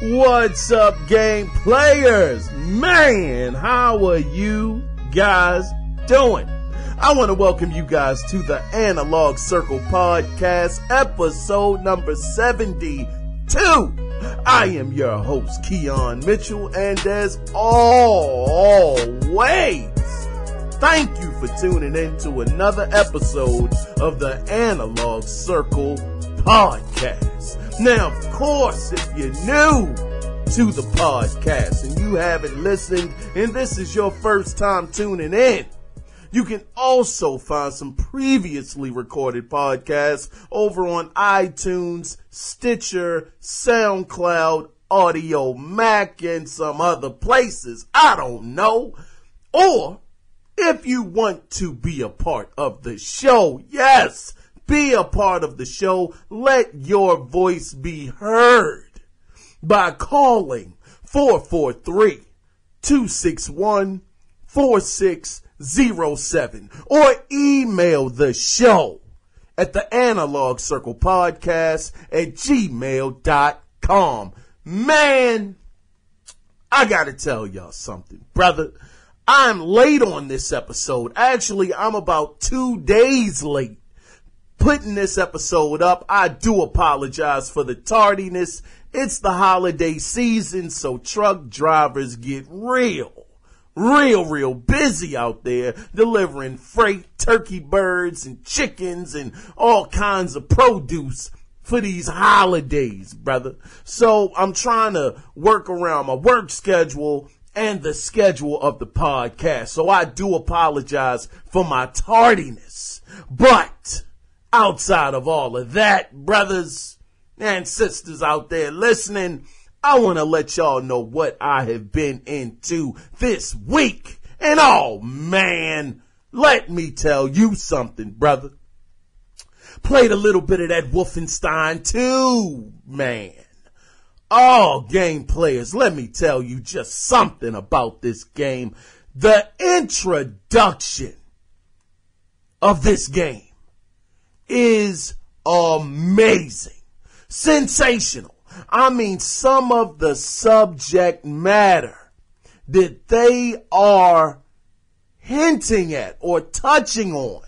What's up, game players? Man, how are you guys doing? I want to welcome you guys to the Analog Circle Podcast, episode number 72. I am your host, Kiaun Mitchell, and as always, thank you for tuning in to another episode of the Analog Circle Podcast. Now, of course, if you're new to the podcast and you haven't listened and this is your first time tuning in, you can also find some previously recorded podcasts over on iTunes, Stitcher, SoundCloud, Audio Mac, and some other places. I don't know. Or if you want to be a part of the show, yes, be a part of the show. Let your voice be heard by calling 443-261-4607 or email the show at the Analog Circle Podcast at gmail.com. Man, I gotta tell y'all something, brother. I'm late on this episode. Actually, I'm about 2 days late putting this episode up. I do apologize for the tardiness. It's the holiday season, so truck drivers get real busy out there delivering freight, turkey birds and chickens and all kinds of produce for these holidays, brother. So I'm trying to work around my work schedule and the schedule of the podcast. So I do apologize for my tardiness. But outside of all of that, brothers and sisters out there listening, I want to let y'all know what I have been into this week. And oh man, let me tell you something, brother. Played a little bit of that Wolfenstein too, man. Oh, game players, let me tell you just something about this game. The introduction of this game is amazing. Sensational. I mean, some of the subject matter that they are hinting at or touching on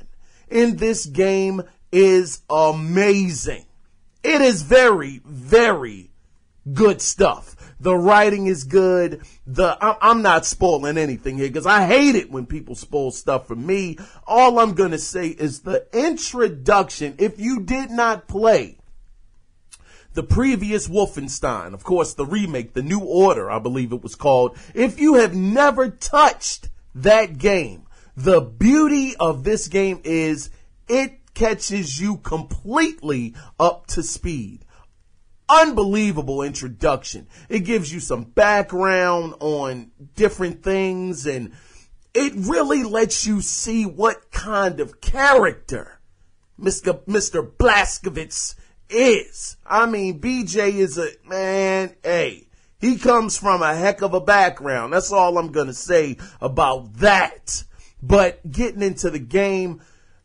in this game is amazing. It is very, very good stuff. The writing is good. I'm not spoiling anything here because I hate it when people spoil stuff for me. All I'm going to say is the introduction. If you did not play the previous Wolfenstein, of course, the remake, the New Order, I believe it was called. If you have never touched that game, the beauty of this game is it catches you completely up to speed. Unbelievable introduction. It gives you some background on different things, and it really lets you see what kind of character Mr. Blazkowicz is. I mean, BJ is he comes from a heck of a background. That's all I'm going to say about that. But getting into the game,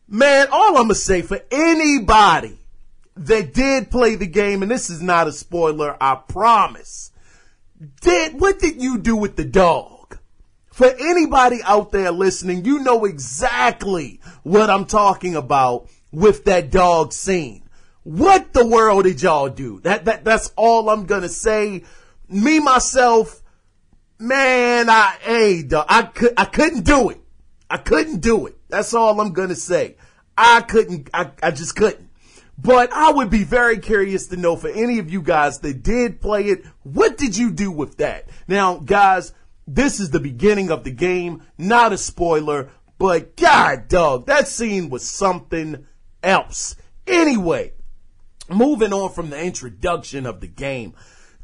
man, all I'm going to say for anybody that did play the game, and this is not a spoiler, I promise. What did you do with the dog? For anybody out there listening, you know exactly what I'm talking about with that dog scene. What the world did y'all do? That's all I'm gonna say. Me, myself, man, I couldn't do it. I couldn't do it. That's all I'm gonna say. I just couldn't. But I would be very curious to know for any of you guys that did play it, what did you do with that? Now, guys, this is the beginning of the game, not a spoiler, but God dog, that scene was something else. Anyway, moving on from the introduction of the game,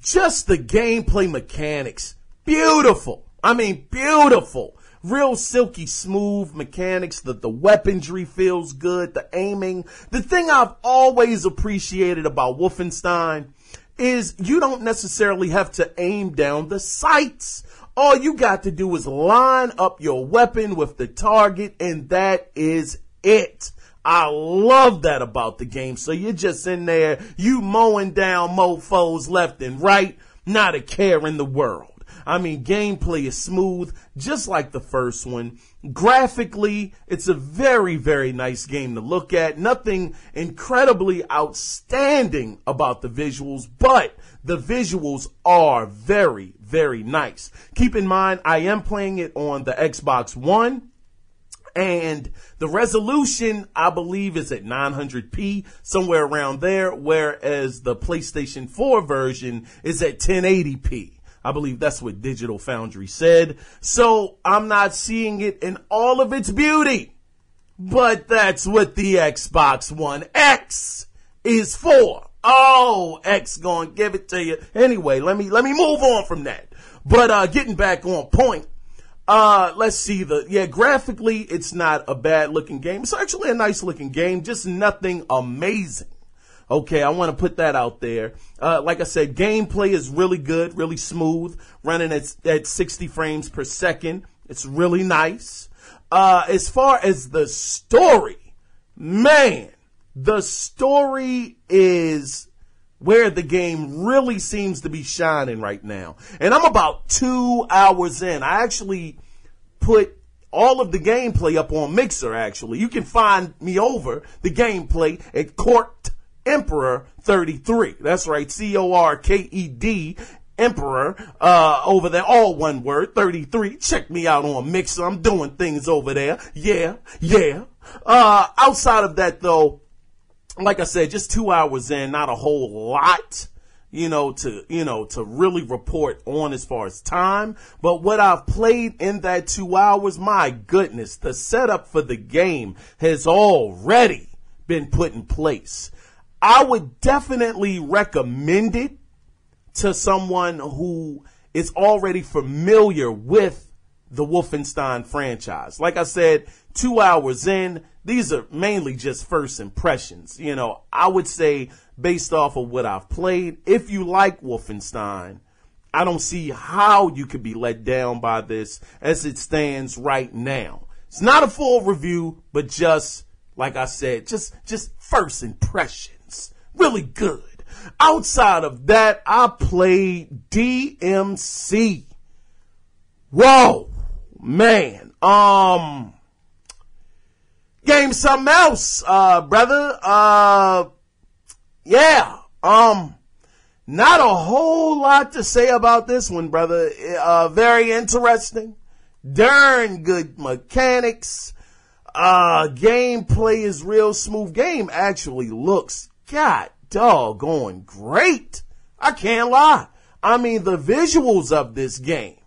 just the gameplay mechanics, beautiful. I mean, beautiful. Real silky smooth mechanics. The weaponry feels good. The aiming. The thing I've always appreciated about Wolfenstein is you don't necessarily have to aim down the sights. All you got to do is line up your weapon with the target, and that is it. I love that about the game. So you're just in there, you mowing down mofos left and right. Not a care in the world. I mean, gameplay is smooth, just like the first one. Graphically, it's a very, very nice game to look at. Nothing incredibly outstanding about the visuals, but the visuals are very, very nice. Keep in mind, I am playing it on the Xbox One. And the resolution, I believe, is at 900p, somewhere around there, whereas the PlayStation 4 version is at 1080p. I believe that's what Digital Foundry said. So I'm not seeing it in all of its beauty. But that's what the Xbox One X is for. Oh, X gonna give it to you. Anyway, let me move on from that. But getting back on point. Let's see graphically, it's not a bad looking game. It's actually a nice looking game, just nothing amazing. Okay, I want to put that out there. Like I said, gameplay is really good, really smooth, running at 60 frames per second. It's really nice. As far as the story, man, the story is where the game really seems to be shining right now. And I'm about 2 hours in. I actually put all of the gameplay up on Mixer, actually. You can find me over the gameplay at Court Emperor 33. That's right, CORKED Emperor, over there, all one word, 33. Check me out on Mixer. I'm doing things over there. Yeah. Outside of that, though, like I said, just 2 hours in, not a whole lot, to really report on as far as time. But what I've played in that 2 hours, my goodness, the setup for the game has already been put in place. I would definitely recommend it to someone who is already familiar with the Wolfenstein franchise. Like I said, 2 hours in, these are mainly just first impressions. I would say based off of what I've played, if you like Wolfenstein, I don't see how you could be let down by this as it stands right now. It's not a full review, but just, like I said, just first impressions. Really good. Outside of that, I played DMC. Whoa, man. Game something else, brother. Yeah. Not a whole lot to say about this one, brother. Very interesting. Darn good mechanics. Gameplay is real smooth. Game actually looks, god doggone great. I can't lie. I mean, the visuals of this game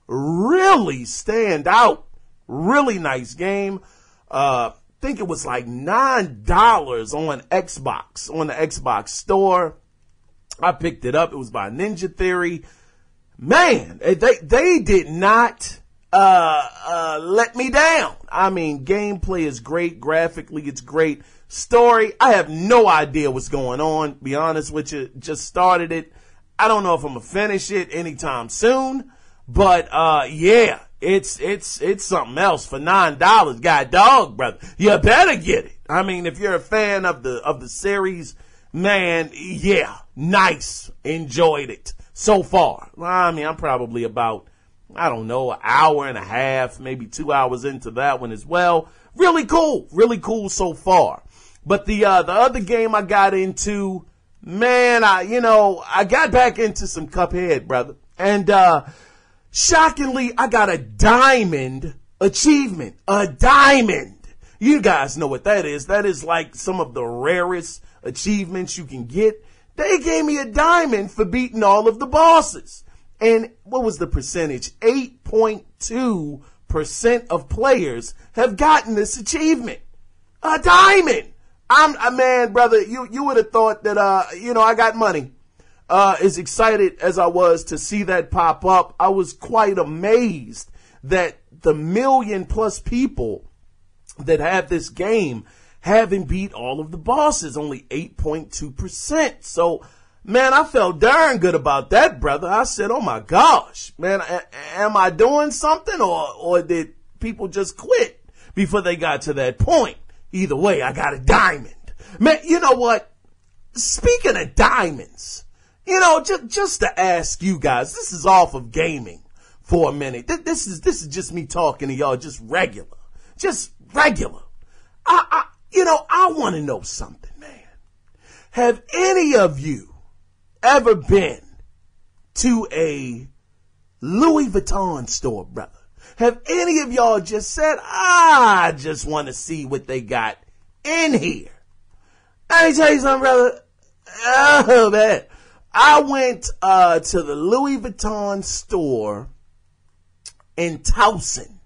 really stand out. Really nice game. Think it was like $9 on Xbox, on the Xbox store. I picked it up. It was by Ninja Theory. Man, they did not let me down. I mean, gameplay is great. Graphically, it's great. Story, I have no idea what's going on. Be honest with you, just started it. I don't know if I'm gonna finish it anytime soon. But yeah, it's something else for $9. God dog, brother. You better get it. I mean, if you're a fan of the series, man, yeah, nice. Enjoyed it so far. I mean, I'm probably about, I don't know, an hour and a half, maybe 2 hours into that one as well. Really cool so far. But the other game I got into, man, I got back into some Cuphead, brother. And shockingly, I got a diamond achievement. A diamond. You guys know what that is. That is like some of the rarest achievements you can get. They gave me a diamond for beating all of the bosses. And what was the percentage? 8.2% of players have gotten this achievement. A diamond. Man, brother, you would have thought that, I got money. As excited as I was to see that pop up, I was quite amazed that the 1 million+ people that have this game haven't beat all of the bosses, only 8.2%. So, man, I felt darn good about that, brother. I said, oh my gosh, man, am I doing something or did people just quit before they got to that point? Either way, I got a diamond. Man, you know what? Speaking of diamonds, just to ask you guys, this is off of gaming for a minute. This is just me talking to y'all, just regular. I want to know something, man. Have any of you ever been to a Louis Vuitton store, brother? Have any of y'all just said, I just want to see what they got in here? Let me tell you something, brother. Oh, man. I went to the Louis Vuitton store in Towson,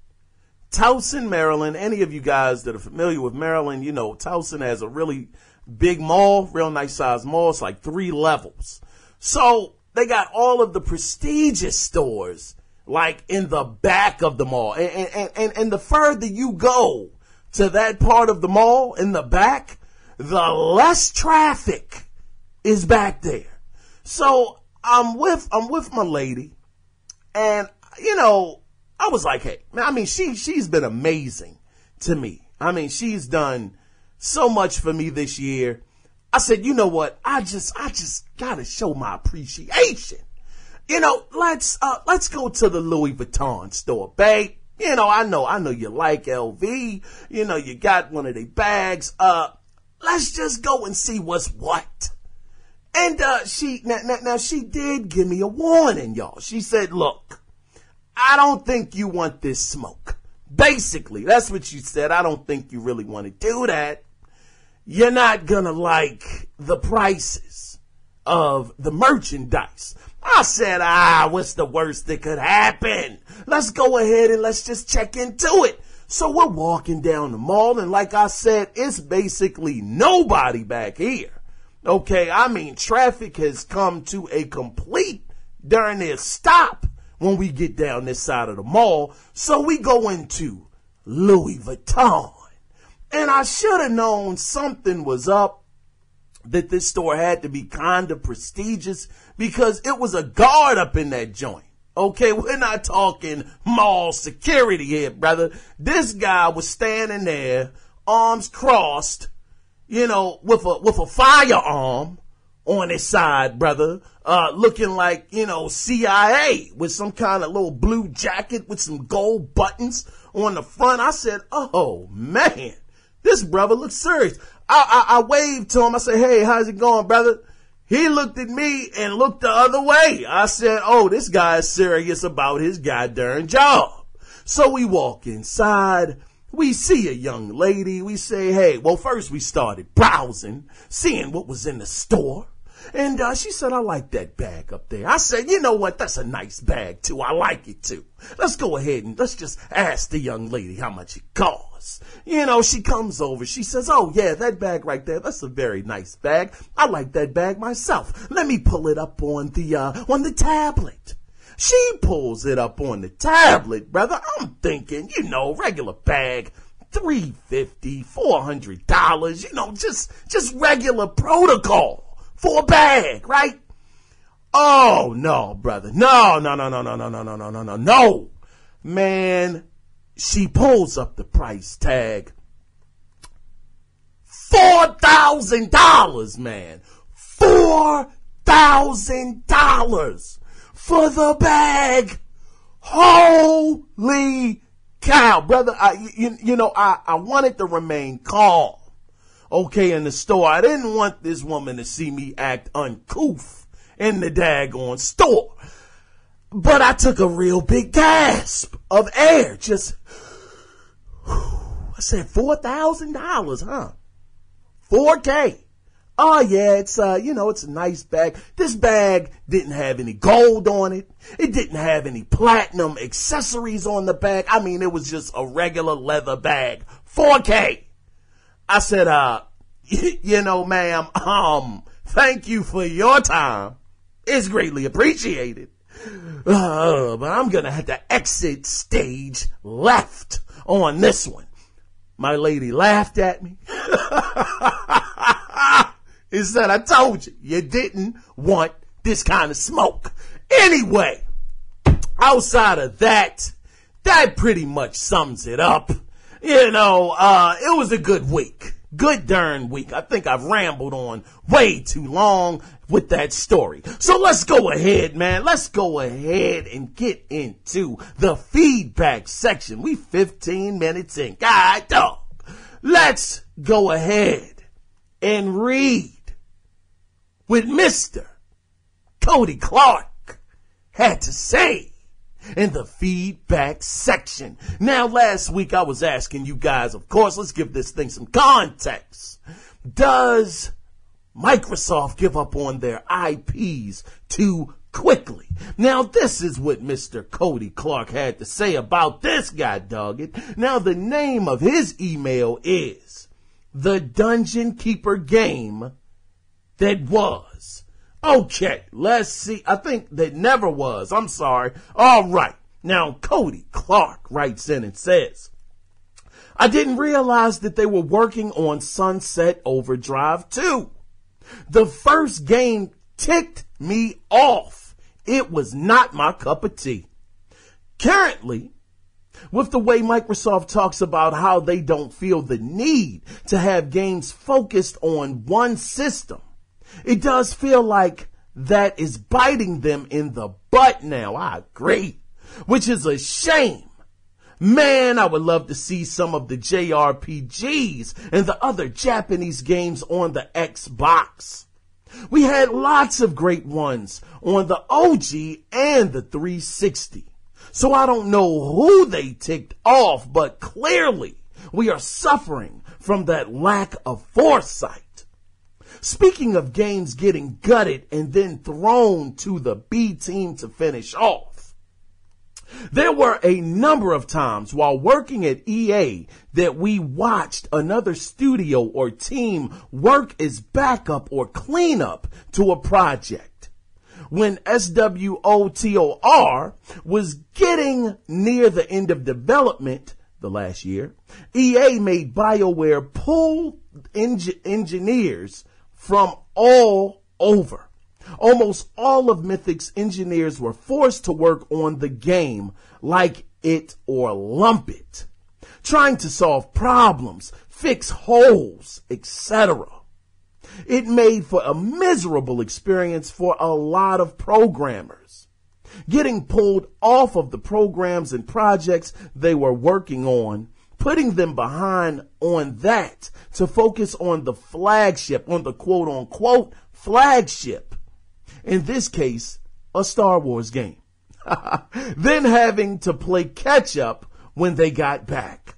Maryland. Any of you guys that are familiar with Maryland, Towson has a really big mall, real nice size mall. It's like 3 levels. So they got all of the prestigious stores like in the back of the mall. And the further you go to that part of the mall in the back, the less traffic is back there. So I'm with my lady, and I was like, hey, man, I mean, she's been amazing to me. I mean, she's done so much for me this year. I said, you know what? I just gotta show my appreciation. Let's go to the Louis Vuitton store, babe. I know you like LV. You got one of their bags. Let's just go and see what's what. And she did give me a warning, y'all. She said, look, I don't think you want this smoke. Basically, that's what she said. I don't think you really want to do that. You're not gonna like the prices of the merchandise. I said, what's the worst that could happen? Let's go ahead and let's just check into it. So we're walking down the mall, and like I said, it's basically nobody back here. Okay, I mean, traffic has come to a complete darn near stop when we get down this side of the mall. So we go into Louis Vuitton. And I should have known something was up, that this store had to be kind of prestigious, because it was a guard up in that joint. Okay, we're not talking mall security here, brother. This guy was standing there, arms crossed, with a firearm on his side, brother, looking like, CIA, with some kind of little blue jacket with some gold buttons on the front. I said, oh man, this brother looks serious. I waved to him. I said, hey, how's it going, brother? He looked at me and looked the other way. I said, oh, this guy is serious about his goddamn job. So we walk inside. We see a young lady. We say, hey, well, first we started browsing, seeing what was in the store. And she said, I like that bag up there. I said, you know what? That's a nice bag, too. I like it, too. Let's go ahead and let's just ask the young lady how much it costs. She comes over. She says, oh, yeah, that bag right there, that's a very nice bag. I like that bag myself. Let me pull it up on the tablet. She pulls it up on the tablet, brother. I'm thinking, regular bag, $350, $400, just regular protocol for a bag, right? Oh, no, brother. No. Man, she pulls up the price tag. $4,000, man. $4,000 for the bag. Holy cow, brother. I wanted to remain calm. Okay, in the store. I didn't want this woman to see me act uncouth in the daggone store. But I took a real big gasp of air. I said, $4,000, huh? $4K. Oh yeah, it's it's a nice bag. This bag didn't have any gold on it. It didn't have any platinum accessories on the bag. I mean, it was just a regular leather bag. $4K. I said, ma'am, thank you for your time. It's greatly appreciated. But I'm going to have to exit stage left on this one. My lady laughed at me. He said, I told you didn't want this kind of smoke. Anyway, outside of that pretty much sums it up. It was a good week. good darn week. I think I've rambled on way too long with that story. So let's go ahead, man. Let's go ahead and get into the feedback section. We 15 minutes in. God dog. Let's go ahead and read what Mr. Cody Clark had to say in the feedback section. Now, last week I was asking you guys, of course, let's give this thing some context. Does Microsoft give up on their IPs too quickly? Now, this is what Mr. Cody Clark had to say about this guy, dog it. Now, the name of his email is The Dungeon Keeper Game That Was. Okay, let's see. I think that never was. I'm sorry. All right. Now, Cody Clark writes in and says, I didn't realize that they were working on Sunset Overdrive 2. The first game ticked me off. It was not my cup of tea. Currently, with the way Microsoft talks about how they don't feel the need to have games focused on one system, it does feel like that is biting them in the butt now. I agree, which is a shame. Man, I would love to see some of the JRPGs and the other Japanese games on the Xbox. We had lots of great ones on the OG and the 360. So I don't know who they ticked off, but clearly we are suffering from that lack of foresight. Speaking of games getting gutted and then thrown to the B team to finish off, there were a number of times while working at EA that we watched another studio or team work as backup or cleanup to a project. When SWOTOR was getting near the end of development the last year, EA made BioWare pull engineers from all over. Almost all of Mythic's engineers were forced to work on the game like it or lump it, trying to solve problems, fix holes, etc. It made for a miserable experience for a lot of programmers. Getting pulled off of the programs and projects they were working on, putting them behind on that to focus on the flagship, on the quote unquote flagship. In this case, a Star Wars game. Then having to play catch up when they got back.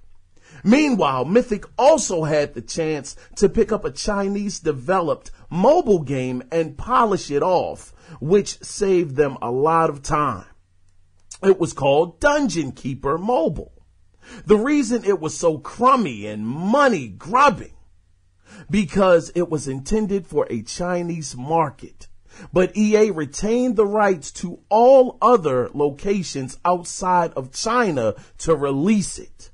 Meanwhile, Mythic also had the chance to pick up a Chinese developed mobile game and polish it off, which saved them a lot of time. It was called Dungeon Keeper Mobile. The reason it was so crummy and money grubbing, because it was intended for a Chinese market. But EA retained the rights to all other locations outside of China to release it.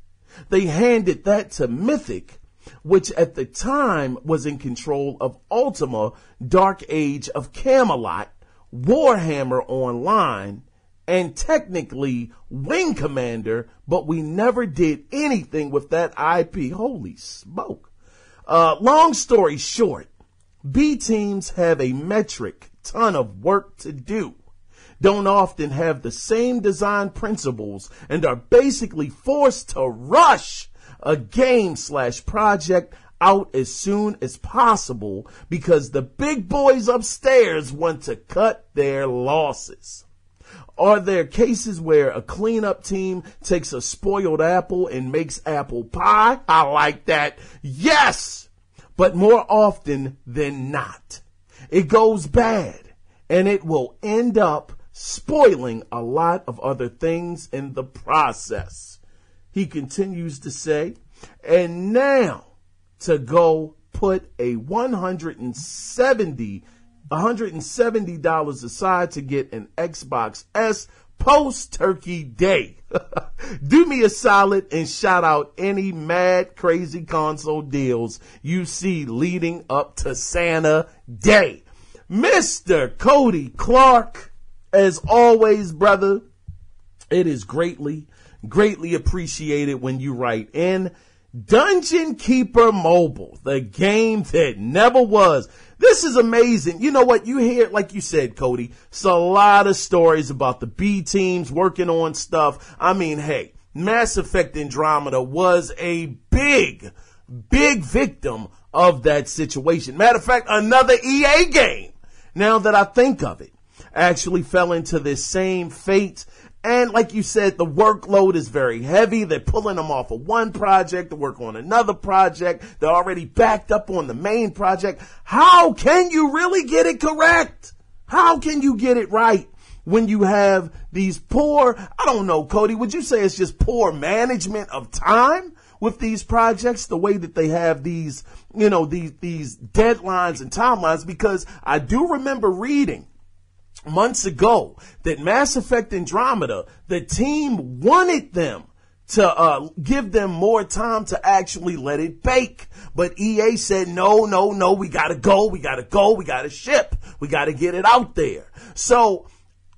They handed that to Mythic, which at the time was in control of Ultima, Dark Age of Camelot, Warhammer Online, and technically Wing Commander, but we never did anything with that IP. Holy smoke. Long story short, B teams have a metric ton of work to do, don't often have the same design principles, and are basically forced to rush a game/project out as soon as possible because the big boys upstairs want to cut their losses. Are there cases where a cleanup team takes a spoiled apple and makes apple pie? I like that. Yes, but more often than not, it goes bad and it will end up spoiling a lot of other things in the process. He continues to say, and now to go put a $170 aside to get an Xbox S post-Turkey Day. Do me a solid and shout out any mad, crazy console deals you see leading up to Santa Day. Mr. Cody Clark, as always, brother, it is greatly appreciated when you write in. Dungeon Keeper Mobile, the game that never was. This is amazing. You know what? You hear, like you said, Cody, it's a lot of stories about the B teams working on stuff. I mean, hey, Mass Effect Andromeda was a big victim of that situation. Matter of fact, another EA game, now that I think of it, actually fell into this same fate. And like you said, the workload is very heavy. They're pulling them off of one project to work on another project. They're already backed up on the main project. How can you really get it correct? How can you get it right when you have these poor, I don't know, Cody, would you say it's just poor management of time with these projects, the way that they have these, you know, these deadlines and timelines? Because I do remember reading months ago that Mass Effect Andromeda, the team wanted them to give them more time to actually let it bake. But EA said, no, we gotta go, we gotta ship, we gotta get it out there. So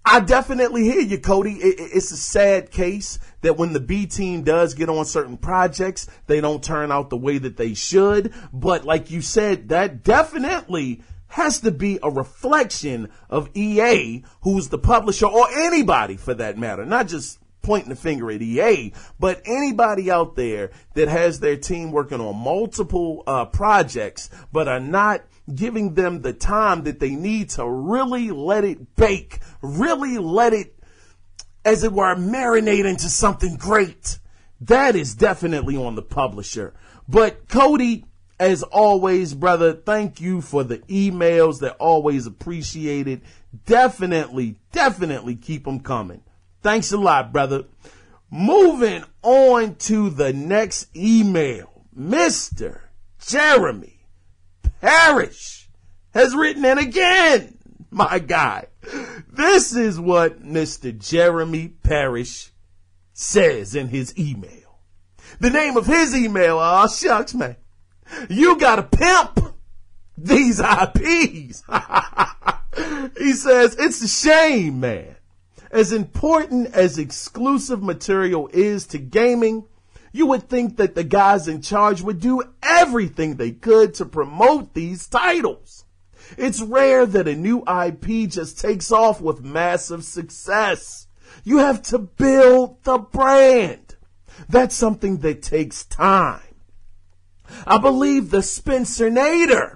I definitely hear you, Cody. It's a sad case that when the B team does get on certain projects, they don't turn out the way that they should. But like you said, that definitely has to be a reflection of EA, who's the publisher, or anybody for that matter, not just pointing the finger at EA, but anybody out there that has their team working on multiple projects, but are not giving them the time that they need to really let it bake, really let it, as it were, marinate into something great. That is definitely on the publisher. But Cody, as always, brother, thank you for the emails. They're always appreciated. Definitely keep them coming. Thanks a lot, brother. Moving on to the next email. Mr. Jeremy Parrish has written in again. My guy. This is what Mr. Jeremy Parrish says in his email. The name of his email, oh shucks, man. You gotta pimp these IPs. He says, it's a shame, man. As important as exclusive material is to gaming, you would think that the guys in charge would do everything they could to promote these titles. It's rare that a new IP just takes off with massive success. You have to build the brand. That's something that takes time. I believe the Spencernator,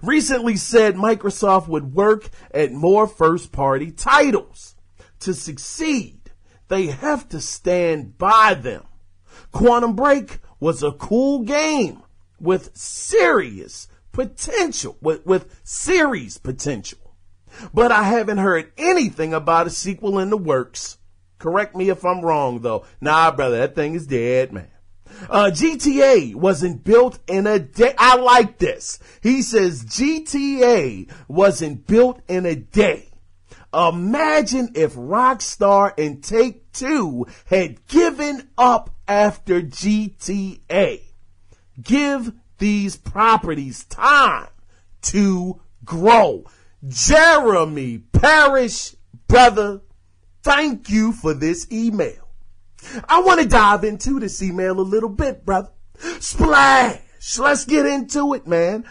recently said Microsoft would work at more first-party titles. To succeed, they have to stand by them. Quantum Break was a cool game with serious potential, with series potential. But I haven't heard anything about a sequel in the works. Correct me if I'm wrong, though. Nah, brother, that thing is dead, man. GTA wasn't built in a day. I like this. He says GTA wasn't built in a day. Imagine if Rockstar and Take-Two had given up after GTA. Give these properties time to grow. Jeremy Parrish, brother, thank you for this email. I want to dive into this email a little bit, brother. Splash! Let's get into it, man.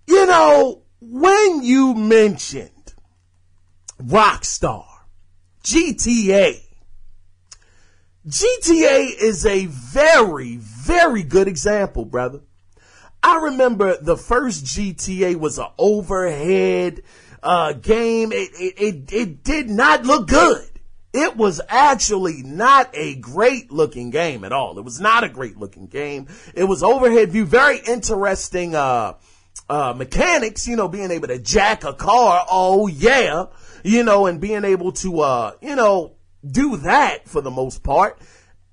You know, when you mentioned Rockstar, GTA is a very, very good example, brother. I remember the first GTA was an overhead game. It did not look good. It was actually not a great looking game at all. It was not a great looking game. It was overhead view, very interesting mechanics, you know, being able to jack a car. Oh yeah. You know, and being able to do that for the most part.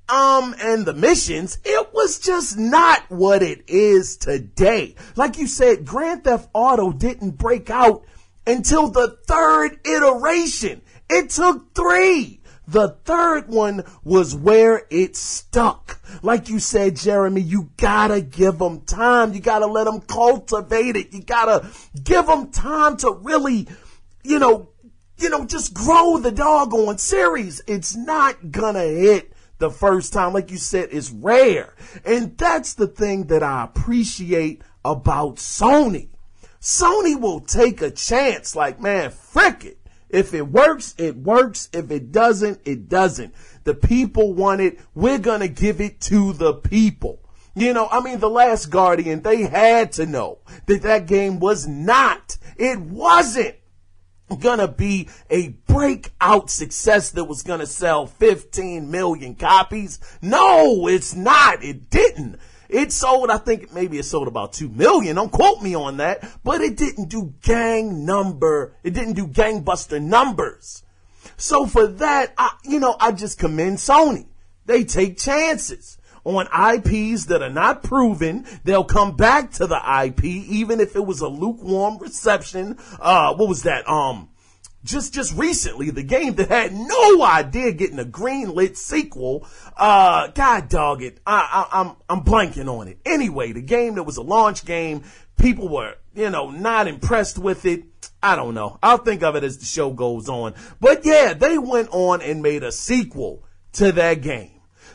And the missions, it was just not what it is today. Like you said, Grand Theft Auto didn't break out until the third iteration. It took 3. The third one was where it stuck. Like you said, Jeremy, you gotta give them time. You gotta let them cultivate it. You gotta give them time to really, just grow the doggone series. It's not gonna hit the first time, like you said, is rare. And that's the thing that I appreciate about Sony. Sony will take a chance, like, man, frick it. If it works, it works. If it doesn't, it doesn't. The people want it. We're going to give it to the people. You know, I mean, The Last Guardian, they had to know that that game was not, it wasn't gonna be a breakout success that was gonna sell 15 million copies. No, it's not. It didn't. It sold, I think maybe it sold about 2 million. Don't quote me on that, but it didn't do gangbuster numbers. So for that, I just commend Sony. They take chances on IPs that are not proven. They'll come back to the IP, even if it was a lukewarm reception. What was that? Just recently, the game that had no idea getting a green-lit sequel. God dog it. I'm blanking on it. Anyway, the game that was a launch game, people were, not impressed with it. I don't know. I'll think of it as the show goes on. But yeah, they went on and made a sequel to that game.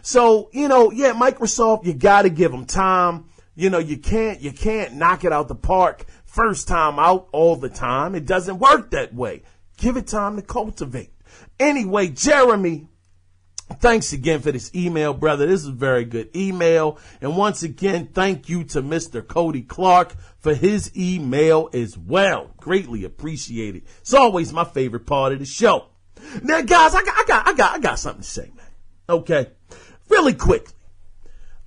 So, Microsoft, you gotta give them time. You can't knock it out the park first time out all the time. It doesn't work that way. Give it time to cultivate. Anyway, Jeremy, thanks again for this email, brother. This is a very good email. And once again, thank you to Mr. Cody Clark for his email as well. Greatly appreciated. It's always my favorite part of the show. Now, guys, I got something to say, man. Okay. Really quickly,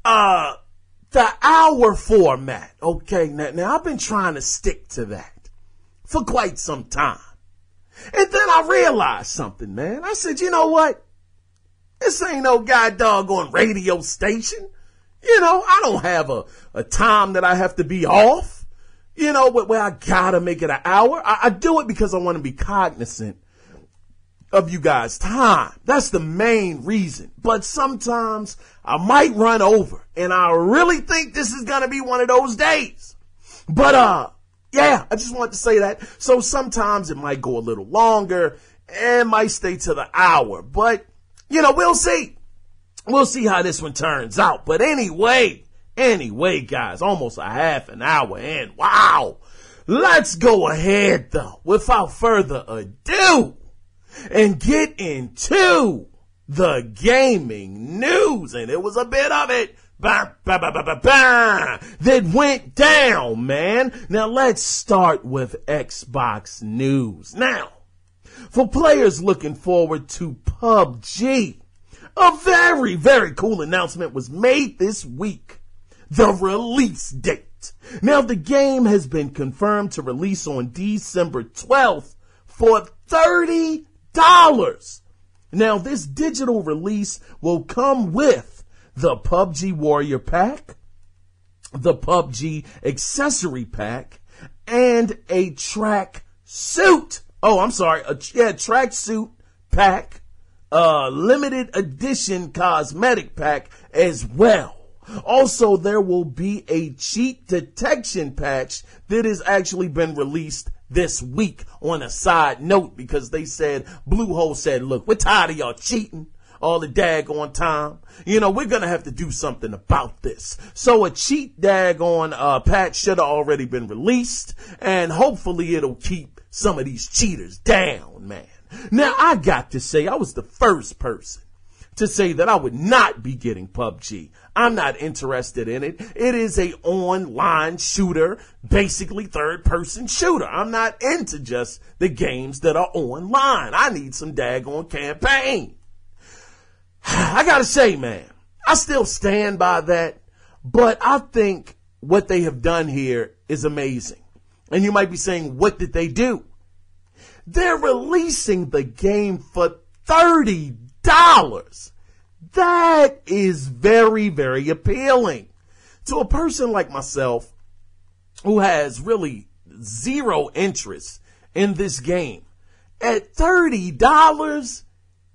the hour format, okay, now I've been trying to stick to that for quite some time. And then I realized something, man. I said, you know what? This ain't no god doggone radio station. I don't have a time that I have to be off, where I gotta make it an hour. I do it because I want to be cognizant of you guys' time. That's the main reason. But sometimes I might run over, and I really think this is going to be one of those days. But, yeah, I just wanted to say that. So sometimes it might go a little longer and might stay to the hour. But, we'll see. We'll see how this one turns out. But anyway, guys, almost a half an hour in. Wow. Let's go ahead, though, without further ado, and get into the gaming news. And it was a bit of it that went down, man. Now let's start with Xbox news. Now, for players looking forward to PUBG, a very, very cool announcement was made this week. The release date. Now, the game has been confirmed to release on December 12th for $30. Now, this digital release will come with the PUBG Warrior Pack, the PUBG Accessory Pack, and a track suit. Track suit pack, limited edition cosmetic pack as well. Also, there will be a cheat detection patch that has actually been released this week on a side note, because they said, Bluehole said, look, we're tired of y'all cheating all the daggone time. We're going to have to do something about this. So a cheat daggone patch should have already been released, and hopefully it'll keep some of these cheaters down, man. Now, I got to say, I was the first person to say that I would not be getting PUBG. I'm not interested in it. It is a online shooter, basically third-person shooter. I'm not into just the games that are online. I need some daggone campaign. I gotta say, man, I still stand by that, but I think what they have done here is amazing. And you might be saying, what did they do? They're releasing the game for $30. That is very, very appealing to a person like myself who has really zero interest in this game. At $30,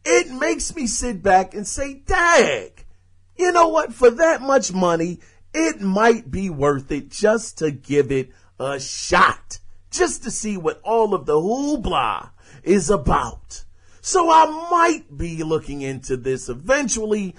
it makes me sit back and say, dag, you know what? For that much money, it might be worth it just to give it a shot, just to see what all of the hoopla is about. So I might be looking into this eventually.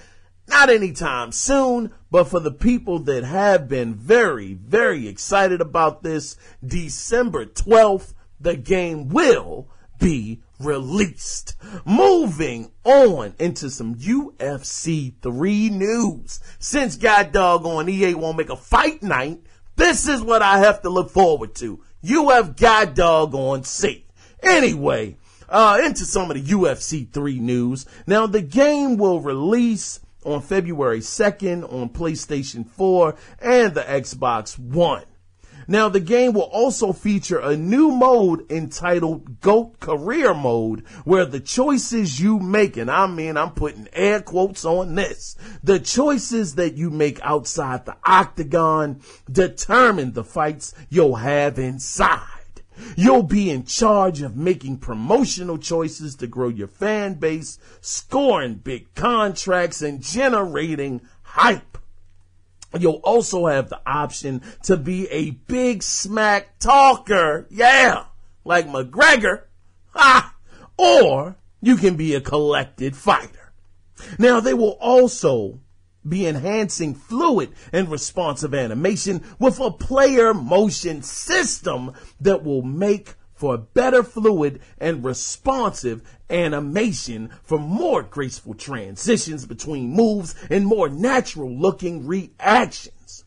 not anytime soon, but for the people that have been very, very excited about this, December 12th, the game will be released. Moving on into some UFC 3 news. Since God doggone EA won't make a fight night, this is what I have to look forward to. You have God doggone C. Anyway, into some of the UFC 3 news. Now, the game will release on February 2nd on PlayStation 4 and the Xbox One. Now, the game will also feature a new mode entitled GOAT Career Mode, where the choices you make, and I'm putting air quotes on this, the choices that you make outside the octagon determine the fights you'll have inside. You'll be in charge of making promotional choices to grow your fan base, scoring big contracts, and generating hype. You'll also have the option to be a big smack talker, yeah, like McGregor, or you can be a collected fighter. Now, they will also be enhancing fluid and responsive animation with a player motion system that will make for better fluid and responsive animation for more graceful transitions between moves and more natural looking reactions.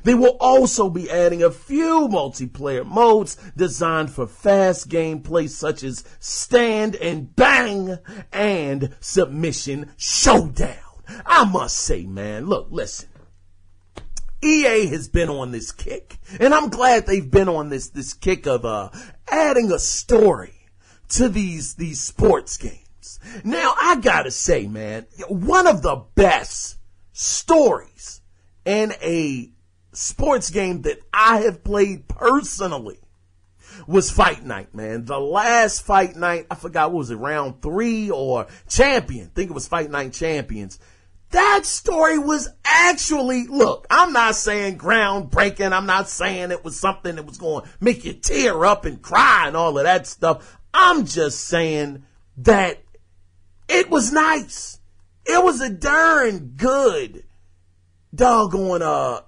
They will also be adding a few multiplayer modes designed for fast gameplay such as Stand and Bang and Submission Showdown. I must say, man, look, listen. EA has been on this kick, and I'm glad they've been on this kick of adding a story to these sports games. Now, I gotta say, man, one of the best stories in a sports game that I have played personally was Fight Night, man. The last Fight Night, I forgot, what was it, round 3 or Champion? I think it was Fight Night Champions. That story was actually, look, I'm not saying groundbreaking. I'm not saying it was something that was going to make you tear up and cry and all of that stuff. I'm just saying that it was nice. It was a darn good doggone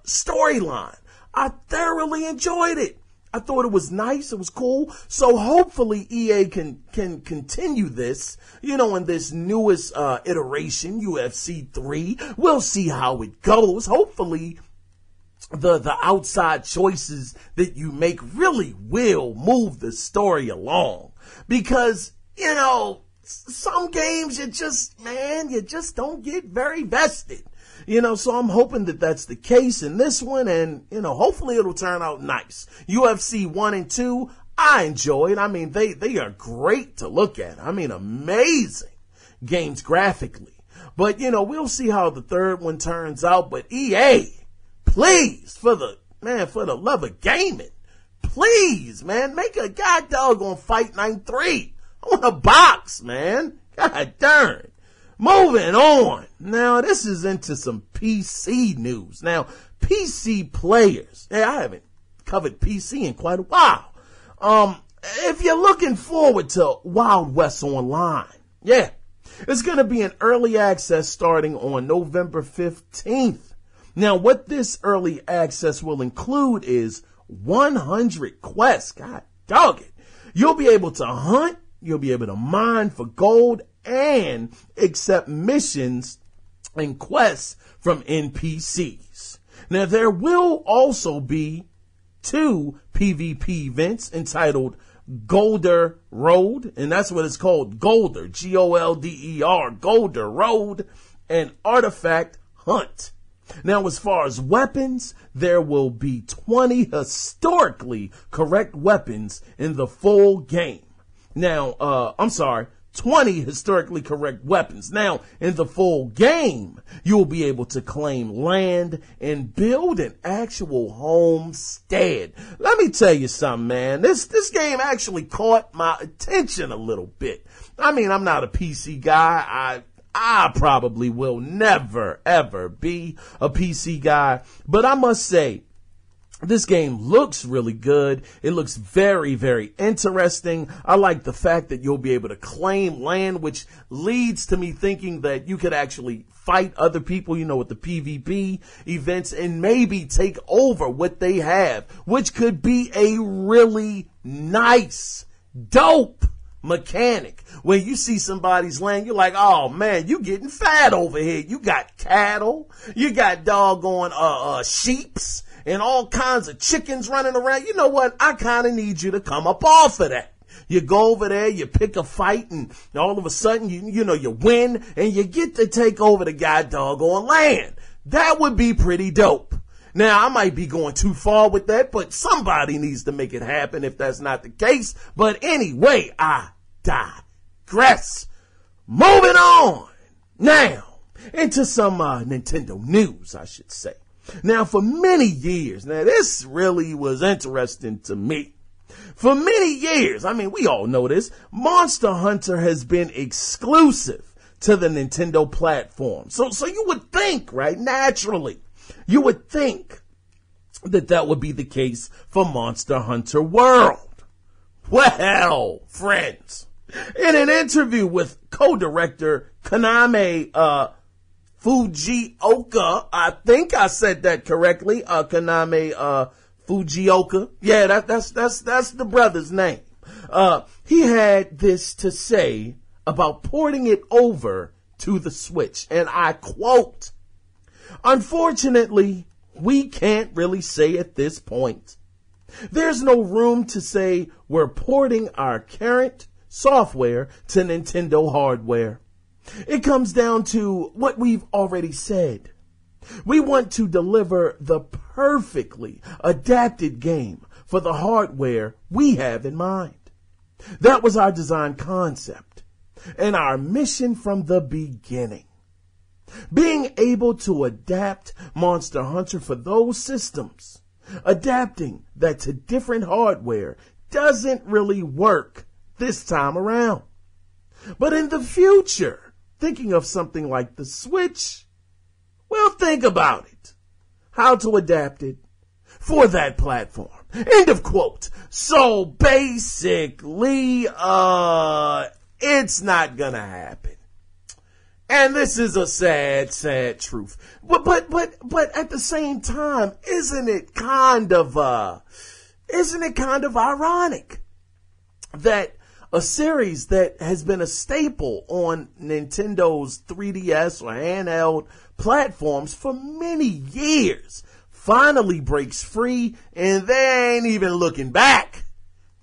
storyline. I thoroughly enjoyed it. I thought it was nice. It was cool. So hopefully EA can continue this, in this newest iteration, UFC 3. We'll see how it goes. Hopefully the outside choices that you make really will move the story along. Because, some games you just don't get very vested. So I'm hoping that that's the case in this one, and, hopefully it'll turn out nice. UFC 1 and 2, I enjoyed. I mean, they are great to look at. I mean, amazing games graphically. But, we'll see how the third one turns out. But EA, please, for the love of gaming, please, man, make a god doggone Fight Night 3. I want a box, man. God darn. Moving on. Now, this is into some PC news. Now, PC players. I haven't covered PC in quite a while. If you're looking forward to Wild West Online, it's going to be in early access starting on November 15th. Now, what this early access will include is 100 quests. God dog it. You'll be able to hunt. You'll be able to mine for gold and accept missions and quests from NPCs. Now, there will also be 2 PvP events entitled Golder Road, and that's what it's called, Golder, Golder, Golder Road, and Artifact Hunt. Now, as far as weapons, there will be 20 historically correct weapons in the full game. Now, 20 historically correct weapons. Now, in the full game, you'll be able to claim land and build an actual homestead. Let me tell you something, man. This game actually caught my attention a little bit. I mean, I'm not a PC guy. I probably will never, ever be a PC guy. But I must say, This game looks really good. It looks very, very interesting. I like the fact that you'll be able to claim land, which leads to me thinking that you could actually fight other people, with the PvP events and maybe take over what they have, which could be a really nice, dope mechanic. When you see somebody's land, you're like, oh man, you getting fat over here. You got cattle, you got doggone sheeps, and all kinds of chickens running around. You know what? I kind of need you to come up off of that. You go over there, you pick a fight, and all of a sudden, you win, and you get to take over the guy doggone land. That would be pretty dope. Now, I might be going too far with that, but somebody needs to make it happen if that's not the case. But anyway, I digress. Moving on now into some Nintendo news, I should say. Now, for many years, this really was interesting to me. For many years, we all know this, Monster Hunter has been exclusive to the Nintendo platform. So you would think, right, naturally, you would think that would be the case for Monster Hunter World. Well, friends, in an interview with co-director Kaname Fujioka, I think I said that correctly, Kaname Fujioka. Yeah, that's the brother's name. He had this to say about porting it over to the Switch, and I quote, "Unfortunately, we can't really say at this point. There's no room to say we're porting our current software to Nintendo hardware. It comes down to what we've already said. We want to deliver the perfectly adapted game for the hardware we have in mind. That was our design concept and our mission from the beginning. Being able to adapt Monster Hunter for those systems, adapting that to different hardware doesn't really work this time around. But in the future, thinking of something like the Switch, we'll think about it, how to adapt it for that platform." End of quote. So basically, it's not gonna happen. And this is a sad, sad truth. But at the same time, isn't it kind of ironic that a series that has been a staple on Nintendo's 3DS or handheld platforms for many years finally breaks free, and they ain't even looking back.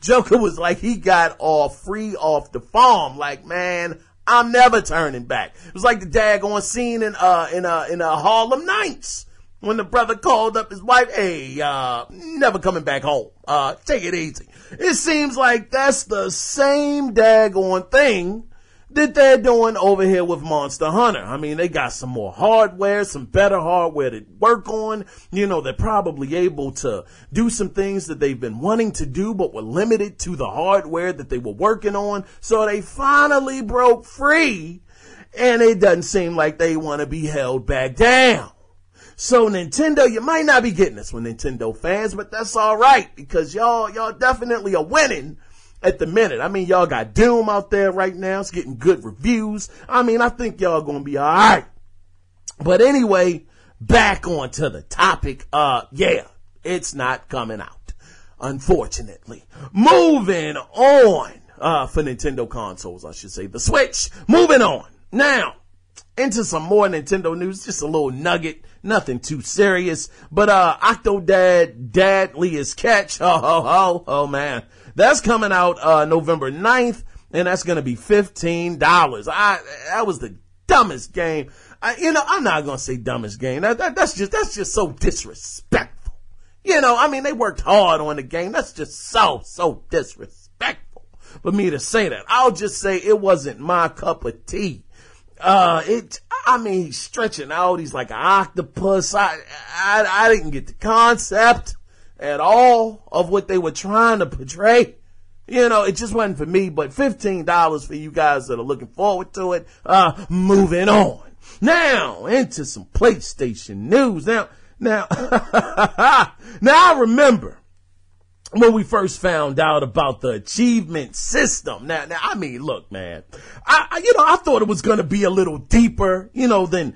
Joker was like, he got free off the farm. Like, man, I'm never turning back. It was like the daggone scene in Harlem Nights when the brother called up his wife, "Hey, never coming back home. Take it easy." It seems like that's the same daggone thing that they're doing over here with Monster Hunter. They got some more hardware, some better hardware to work on. They're probably able to do some things that they've been wanting to do, but were limited to the hardware that they were working on. So they finally broke free, and it doesn't seem like they want to be held back down. So Nintendo, you might not be getting this one, Nintendo fans, but that's all right, because y'all definitely are winning at the minute. Y'all got Doom out there right now. It's getting good reviews. I think y'all gonna be all right. But anyway, back onto the topic. It's not coming out, unfortunately. Moving on, for Nintendo consoles, I should say, the Switch. Moving on. Now, into some more Nintendo news, just a little nugget, nothing too serious. But, Octodad, Dadliest Catch, oh man. That's coming out, November 9th, and that's gonna be $15. That was the dumbest game. I'm not gonna say dumbest game. That's just so disrespectful. They worked hard on the game. That's just so disrespectful for me to say that. I'll just say it wasn't my cup of tea. He's stretching out. He's like an octopus. I didn't get the concept at all of what they were trying to portray. It just wasn't for me, but $15 for you guys that are looking forward to it. Moving on. Now, into some PlayStation news. Now, Now, now I remember when we first found out about the achievement system. Now, I mean, look, man, I thought it was going to be a little deeper, than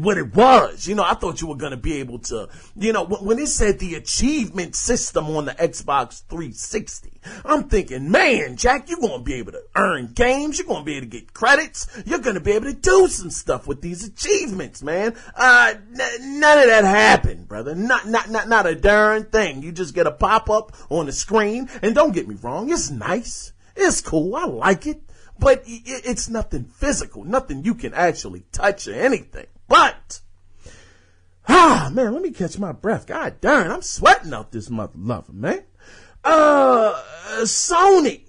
what it was. I thought you were going to be able to, when it said the achievement system on the Xbox 360, I'm thinking, man, Jack, you're going to be able to earn games. You're going to be able to get credits. You're going to be able to do some stuff with these achievements, man. None of that happened, brother. Not a darn thing. You just get a pop-up on the screen. And don't get me wrong. It's nice. It's cool. I like it. But it's nothing physical. Nothing you can actually touch or anything. But, man, let me catch my breath. God darn, I'm sweating out this mother lover, man. Sony.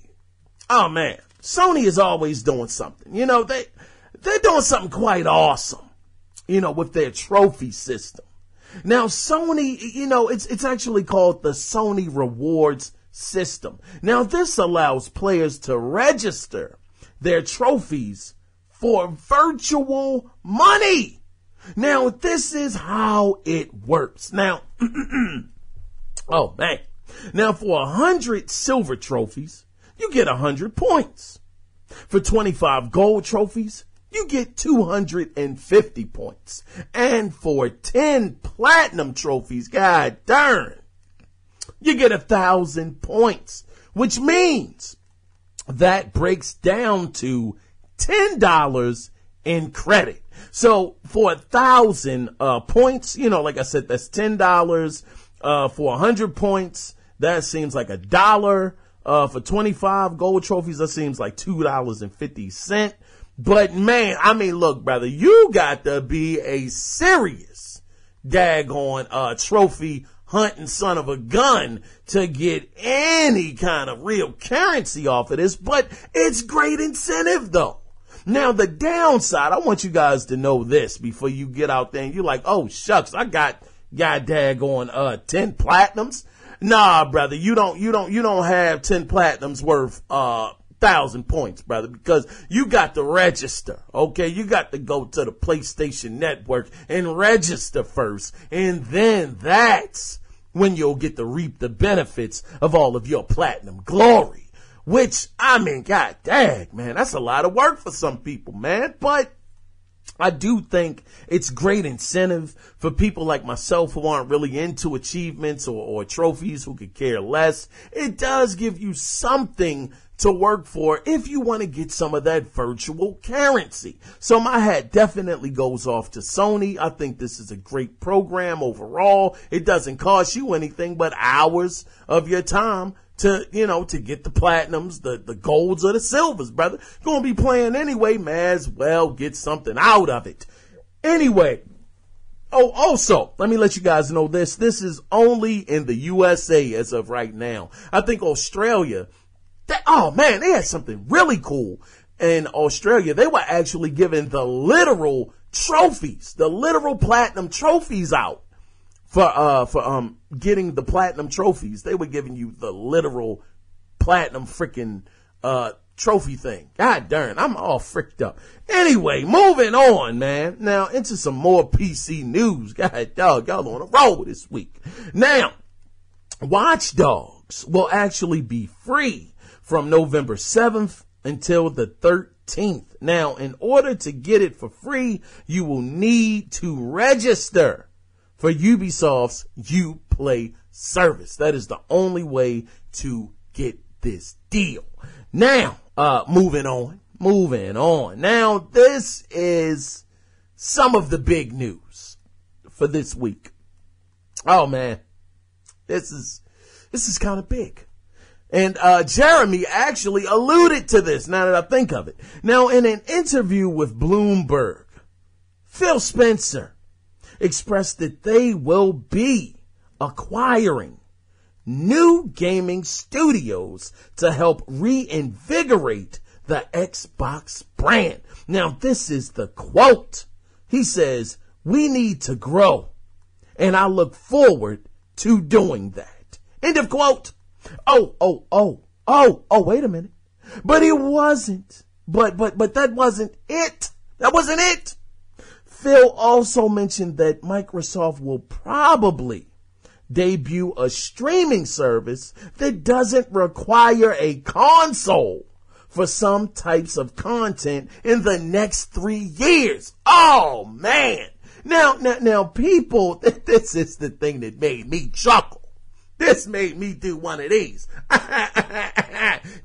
Oh man, Sony is always doing something. They're doing something quite awesome, with their trophy system. Now Sony, it's actually called the Sony Rewards system. Now this allows players to register their trophies for virtual money. Now this is how it works. Now, oh man. Now, for 100 silver trophies, you get 100 points. For 25 gold trophies, you get 250 points. And for 10 platinum trophies, god darn, you get 1,000 points, which means that breaks down to $10 in credit. So for 1,000 points, like I said, that's $10. For 100 points, that seems like $1. For 25 gold trophies, that seems like $2.50. But man, I mean, look, brother, you got to be a serious daggone trophy hunting son of a gun to get any kind of real currency off of this. But it's great incentive though. Now the downside, I want you guys to know this before you get out there and you're like, oh shucks, I got daggone 10 platinums. Nah, brother, you don't have 10 platinums worth 1,000 points, brother, because you got to register. Okay, you got to go to the PlayStation Network and register first, and then that's when you'll get to reap the benefits of all of your platinum glory. Which, I mean, god dang, man, that's a lot of work for some people, man, but I do think it's great incentive for people like myself who aren't really into achievements or trophies, who could care less. It does give you something to work for if you want to get some of that virtual currency. So my hat definitely goes off to Sony. I think this is a great program overall. It doesn't cost you anything but hours of your time to get the platinums, the golds or the silvers, brother. Gonna be playing anyway, may as well get something out of it. Anyway. Oh, also, let me let you guys know this. This is only in the USA as of right now. I think Australia, they had something really cool in Australia. They were actually giving the literal trophies, the literal platinum trophies out. For getting the platinum trophies. They were giving you the literal platinum freaking trophy thing. God darn, I'm all fricked up. Anyway, moving on, man. Now into some more PC news. God dog, y'all on a roll this week. Now, Watch Dogs will actually be free from November 7th until the 13th. Now, in order to get it for free, you will need to register for Ubisoft's Uplay service. That is the only way to get this deal. Now, moving on. Now, this is some of the big news for this week. Oh man, this is kind of big. And Jeremy actually alluded to this now that I think of it. Now, in an interview with Bloomberg, Phil Spencer expressed that they will be acquiring new gaming studios to help reinvigorate the Xbox brand. Now, this is the quote. He says, "We need to grow, and I look forward to doing that." End of quote. Oh, wait a minute. But it wasn't. But that wasn't it. That wasn't it. Phil also mentioned that Microsoft will probably debut a streaming service that doesn't require a console for some types of content in the next 3 years. Oh man. Now people, this is the thing that made me chuckle. This made me do one of these.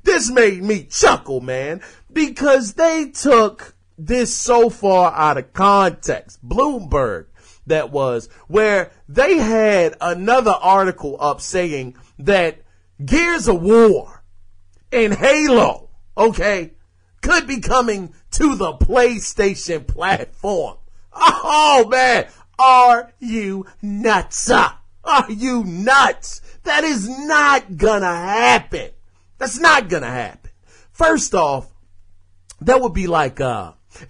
This made me chuckle, man, because they took this so far out of context. Bloomberg, that was, where they had another article up saying that Gears of War and Halo, okay, could be coming to the PlayStation platform. Oh man, are you nuts? Are you nuts? That is not gonna happen. That's not gonna happen. First off, that would be like,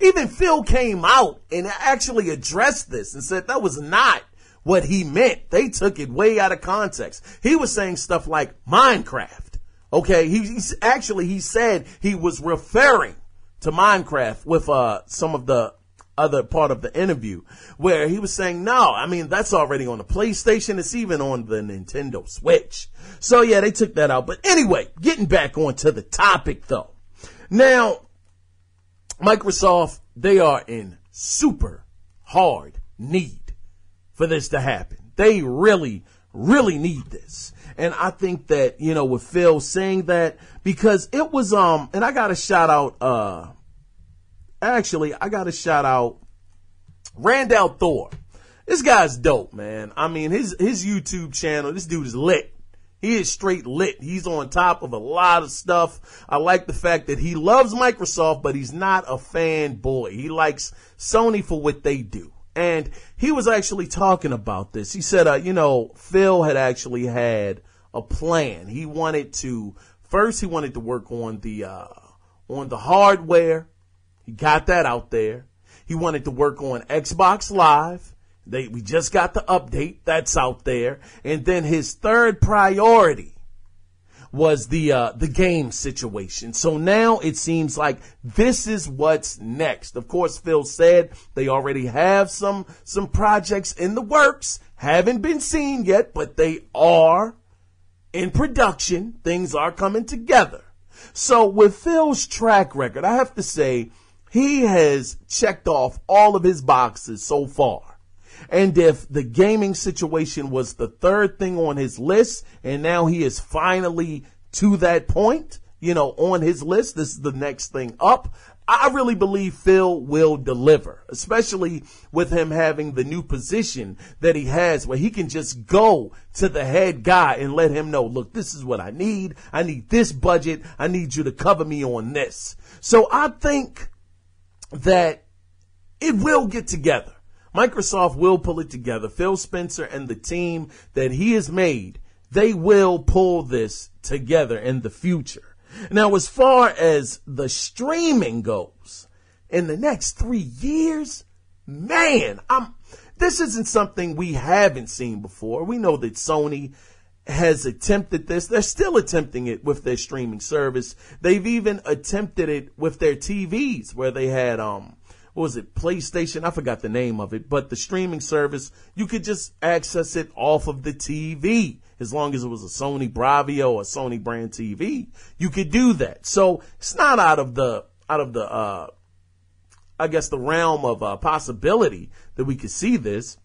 even Phil came out and actually addressed this and said that was not what he meant. They took it way out of context. He was saying stuff like Minecraft. Okay. He said he was referring to Minecraft with, some of the other part of the interview where he was saying, no, I mean, that's already on the PlayStation. It's even on the Nintendo Switch. So yeah, they took that out. But anyway, getting back onto the topic though. Now, Microsoft, they are in super hard need for this to happen. They really, really need this. And I think that, with Phil saying that, because it was, and I got to shout out, I got to shout out Randall Thor. This guy's dope, man. I mean, his YouTube channel, this dude is lit. He is straight lit. He's on top of a lot of stuff. I like the fact that he loves Microsoft, but he's not a fanboy. He likes Sony for what they do. And he was actually talking about this. He said, Phil had actually had a plan. He wanted to work on the hardware. He got that out there. He wanted to work on Xbox Live. We just got the update. That's out there. And then his third priority was the game situation. So now it seems like this is what's next. Of course, Phil said they already have some projects in the works. Haven't been seen yet, but they are in production. Things are coming together. So with Phil's track record, I have to say he has checked off all of his boxes so far. And if the gaming situation was the third thing on his list, and now he is finally to that point, on his list, this is the next thing up. I really believe Phil will deliver, especially with him having the new position that he has where he can just go to the head guy and let him know, look, this is what I need. I need this budget. I need you to cover me on this. So I think that it will get together. Microsoft will pull it together. Phil Spencer and the team that he has made, they will pull this together in the future. Now, as far as the streaming goes, in the next 3 years, man, this isn't something we haven't seen before. We know that Sony has attempted this. They're still attempting it with their streaming service. They've even attempted it with their TVs where they had, what was it, PlayStation? I forgot the name of it, but the streaming service, you could just access it off of the TV. As long as it was a Sony Bravia or a Sony brand TV, you could do that. So it's not out of the I guess the realm of possibility that we could see this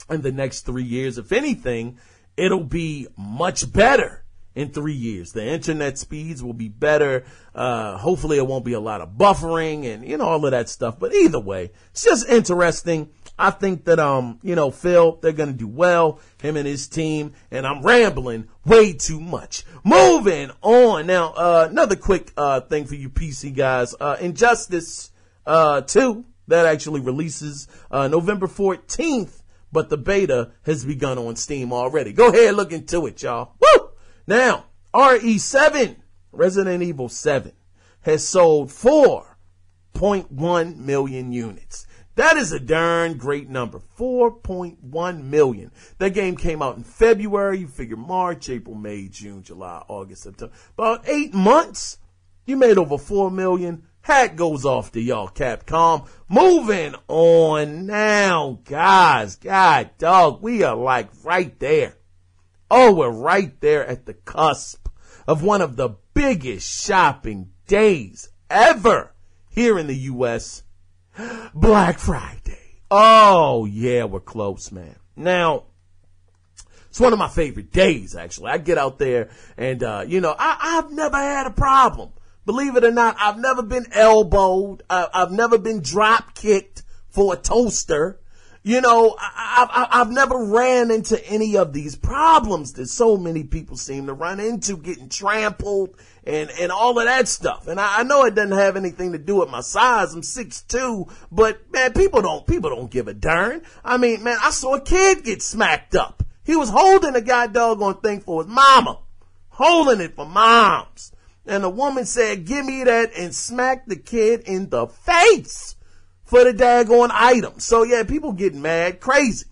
in the next 3 years. If anything, it'll be much better in 3 years. The internet speeds will be better. Hopefully it won't be a lot of buffering and, all of that stuff. But either way, it's just interesting. I think that, Phil, they're going to do well, him and his team. And I'm rambling way too much. Moving on. Now, another quick, thing for you PC guys. Injustice, 2, that actually releases, November 14th. But the beta has begun on Steam already. Go ahead, look into it, y'all. Woo! Now, RE7, Resident Evil 7, has sold 4.1 million units. That is a darn great number. 4.1 million. That game came out in February. You figure March, April, May, June, July, August, September. About 8 months. You made over 4 million. Hat goes off to y'all, Capcom. Moving on now, guys. God, dog, we are like right there. Oh, we're right there at the cusp of one of the biggest shopping days ever here in the U.S., Black Friday. Oh, yeah, we're close, man. Now, it's one of my favorite days, actually. I get out there and, I've never had a problem. Believe it or not, I've never been elbowed. I've never been drop kicked for a toaster. I've never ran into any of these problems that so many people seem to run into, getting trampled and all of that stuff. And I know it doesn't have anything to do with my size. I'm 6'2", but man, people don't give a darn. I mean, man, I saw a kid get smacked up. He was holding a doggone thing for his mama, holding it for moms. And the woman said, give me that, and smacked the kid in the face for the daggone item. So yeah, people get mad, crazy.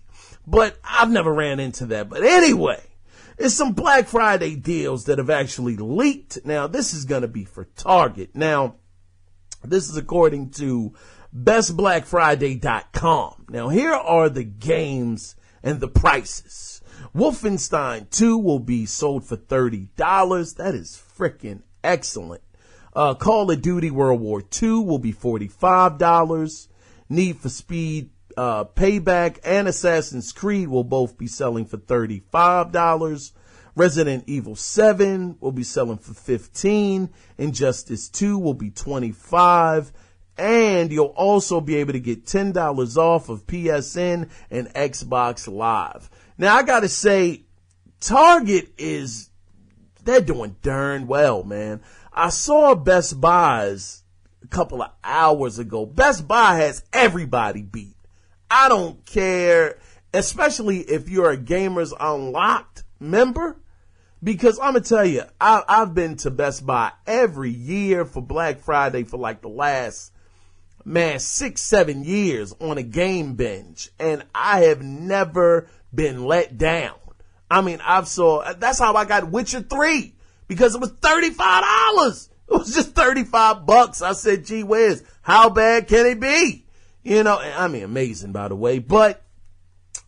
But I've never ran into that. But anyway, it's some Black Friday deals that have actually leaked. Now, this is going to be for Target. Now, this is according to bestblackfriday.com. Now, here are the games and the prices. Wolfenstein 2 will be sold for $30. That is freaking excellent. Call of Duty World War II will be $45. Need for Speed Payback and Assassin's Creed will both be selling for $35. Resident Evil 7 will be selling for $15. Injustice 2 will be $25. And you'll also be able to get $10 off of PSN and Xbox Live. Now, I got to say, Target they're doing darn well, man. I saw Best Buy's a couple of hours ago. Best Buy has everybody beat. I don't care, especially if you're a Gamers Unlocked member, because I'm going to tell you, I've been to Best Buy every year for Black Friday for like the last, 6-7 years on a game binge, and I have never been let down. I mean, that's how I got Witcher 3, because it was $35. It was just $35. I said, gee whiz, how bad can it be? Amazing, by the way, but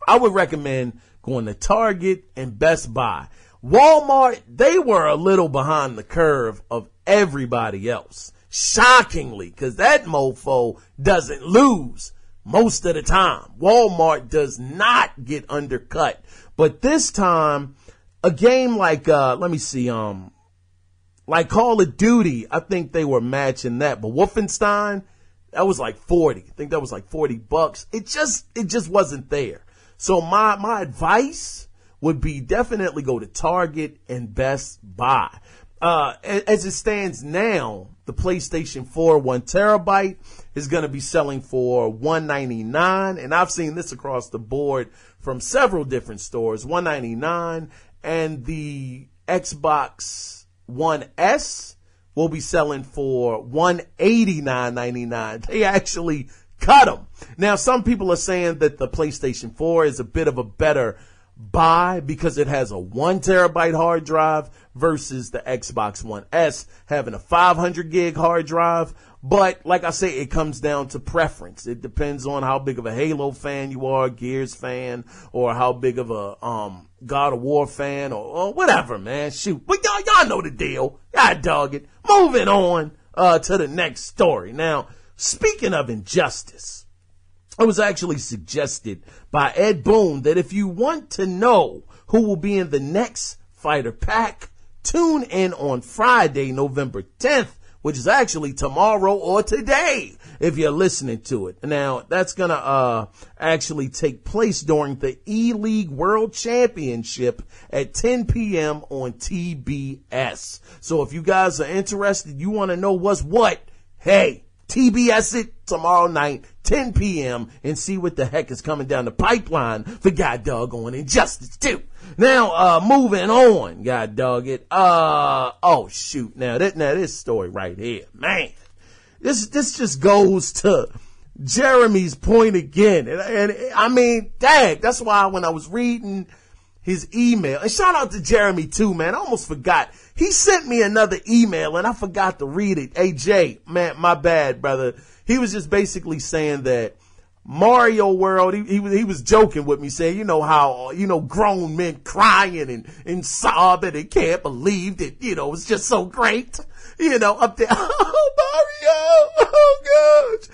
I would recommend going to Target and Best Buy. Walmart, they were a little behind the curve of everybody else. Shockingly, because that mofo doesn't lose most of the time. Walmart does not get undercut. But this time, a game like, like Call of Duty, I think they were matching that. But Wolfenstein, that was like 40. I think that was like $40. It just wasn't there. So my advice would be definitely go to Target and Best Buy. As it stands now, the PlayStation 4 1 terabyte is going to be selling for $199, and I've seen this across the board from several different stores, $199, and the Xbox One S will be selling for $189.99. They actually cut them. Now, some people are saying that the PlayStation 4 is a bit of a better buy because it has a 1 terabyte hard drive versus the Xbox One S having a 500 gig hard drive. But like I say, it comes down to preference. It depends on how big of a Halo fan you are, Gears fan, or how big of a God of War fan, or whatever, man. Shoot, but y'all know the deal. God dog it. Moving on to the next story. Now, speaking of injustice, it was actually suggested by Ed Boon that if you want to know who will be in the next fighter pack, tune in on Friday, November 10th, which is actually tomorrow or today, if you're listening to it. Now, that's gonna actually take place during the E-League World Championship at 10 p.m. on TBS. So if you guys are interested, you want to know what's what, hey, TBS it tomorrow night, 10 p.m. and see what the heck is coming down the pipeline for God doggone Injustice 2. Now, moving on, God dog it. Oh shoot. Now this story right here, man, this just goes to Jeremy's point again. And I mean, dang, that's why when I was reading his email. And shout out to Jeremy too, man. I almost forgot. He sent me another email and I forgot to read it. Hey, Jay, man, my bad, brother. He was just basically saying that Mario World, he was joking with me, saying, you know how, grown men crying and sobbing and can't believe that, it's just so great, up there. Oh, Mario, oh gosh.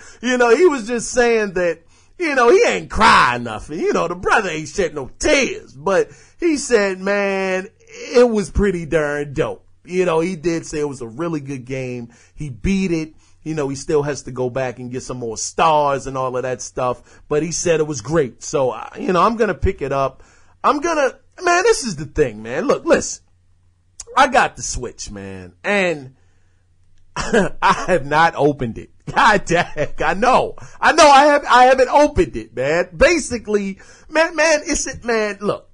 He was just saying that, he ain't crying nothing. The brother ain't shed no tears, but he said, man, it was pretty darn dope. He did say it was a really good game. He beat it. He still has to go back and get some more stars and all of that stuff, but he said it was great. So, I'm going to pick it up. Man, this is the thing, man. Look, listen, I got the Switch, man, and I have not opened it. God dang, I know I haven't opened it, man. Basically, man, look,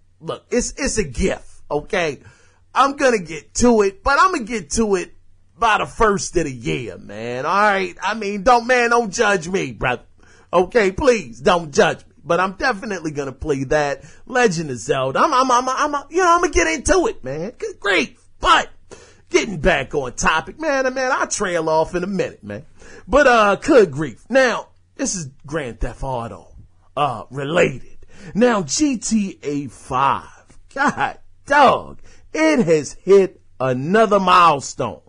it's a gift, okay? I'm going to get to it, but I'm going to get to it by the first of the year, man. All right. I mean, don't judge me, brother. Okay. Please don't judge me, but I'm definitely going to play that Legend of Zelda. I'm going to get into it, man. Good grief. But getting back on topic, man, I'll trail off in a minute, man. But, good grief. Now, this is Grand Theft Auto, related. Now, GTA 5, God dog, it has hit another milestone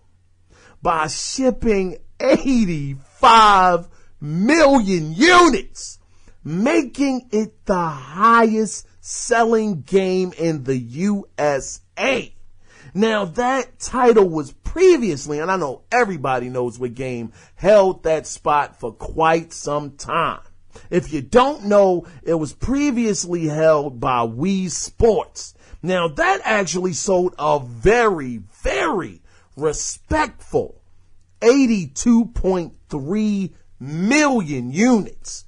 by shipping 85 million units, making it the highest selling game in the USA. Now that title was previously, and I know everybody knows what game held that spot for quite some time. If you don't know, it was previously held by Wii Sports. Now that actually sold a very, very respectful 82.3 million units.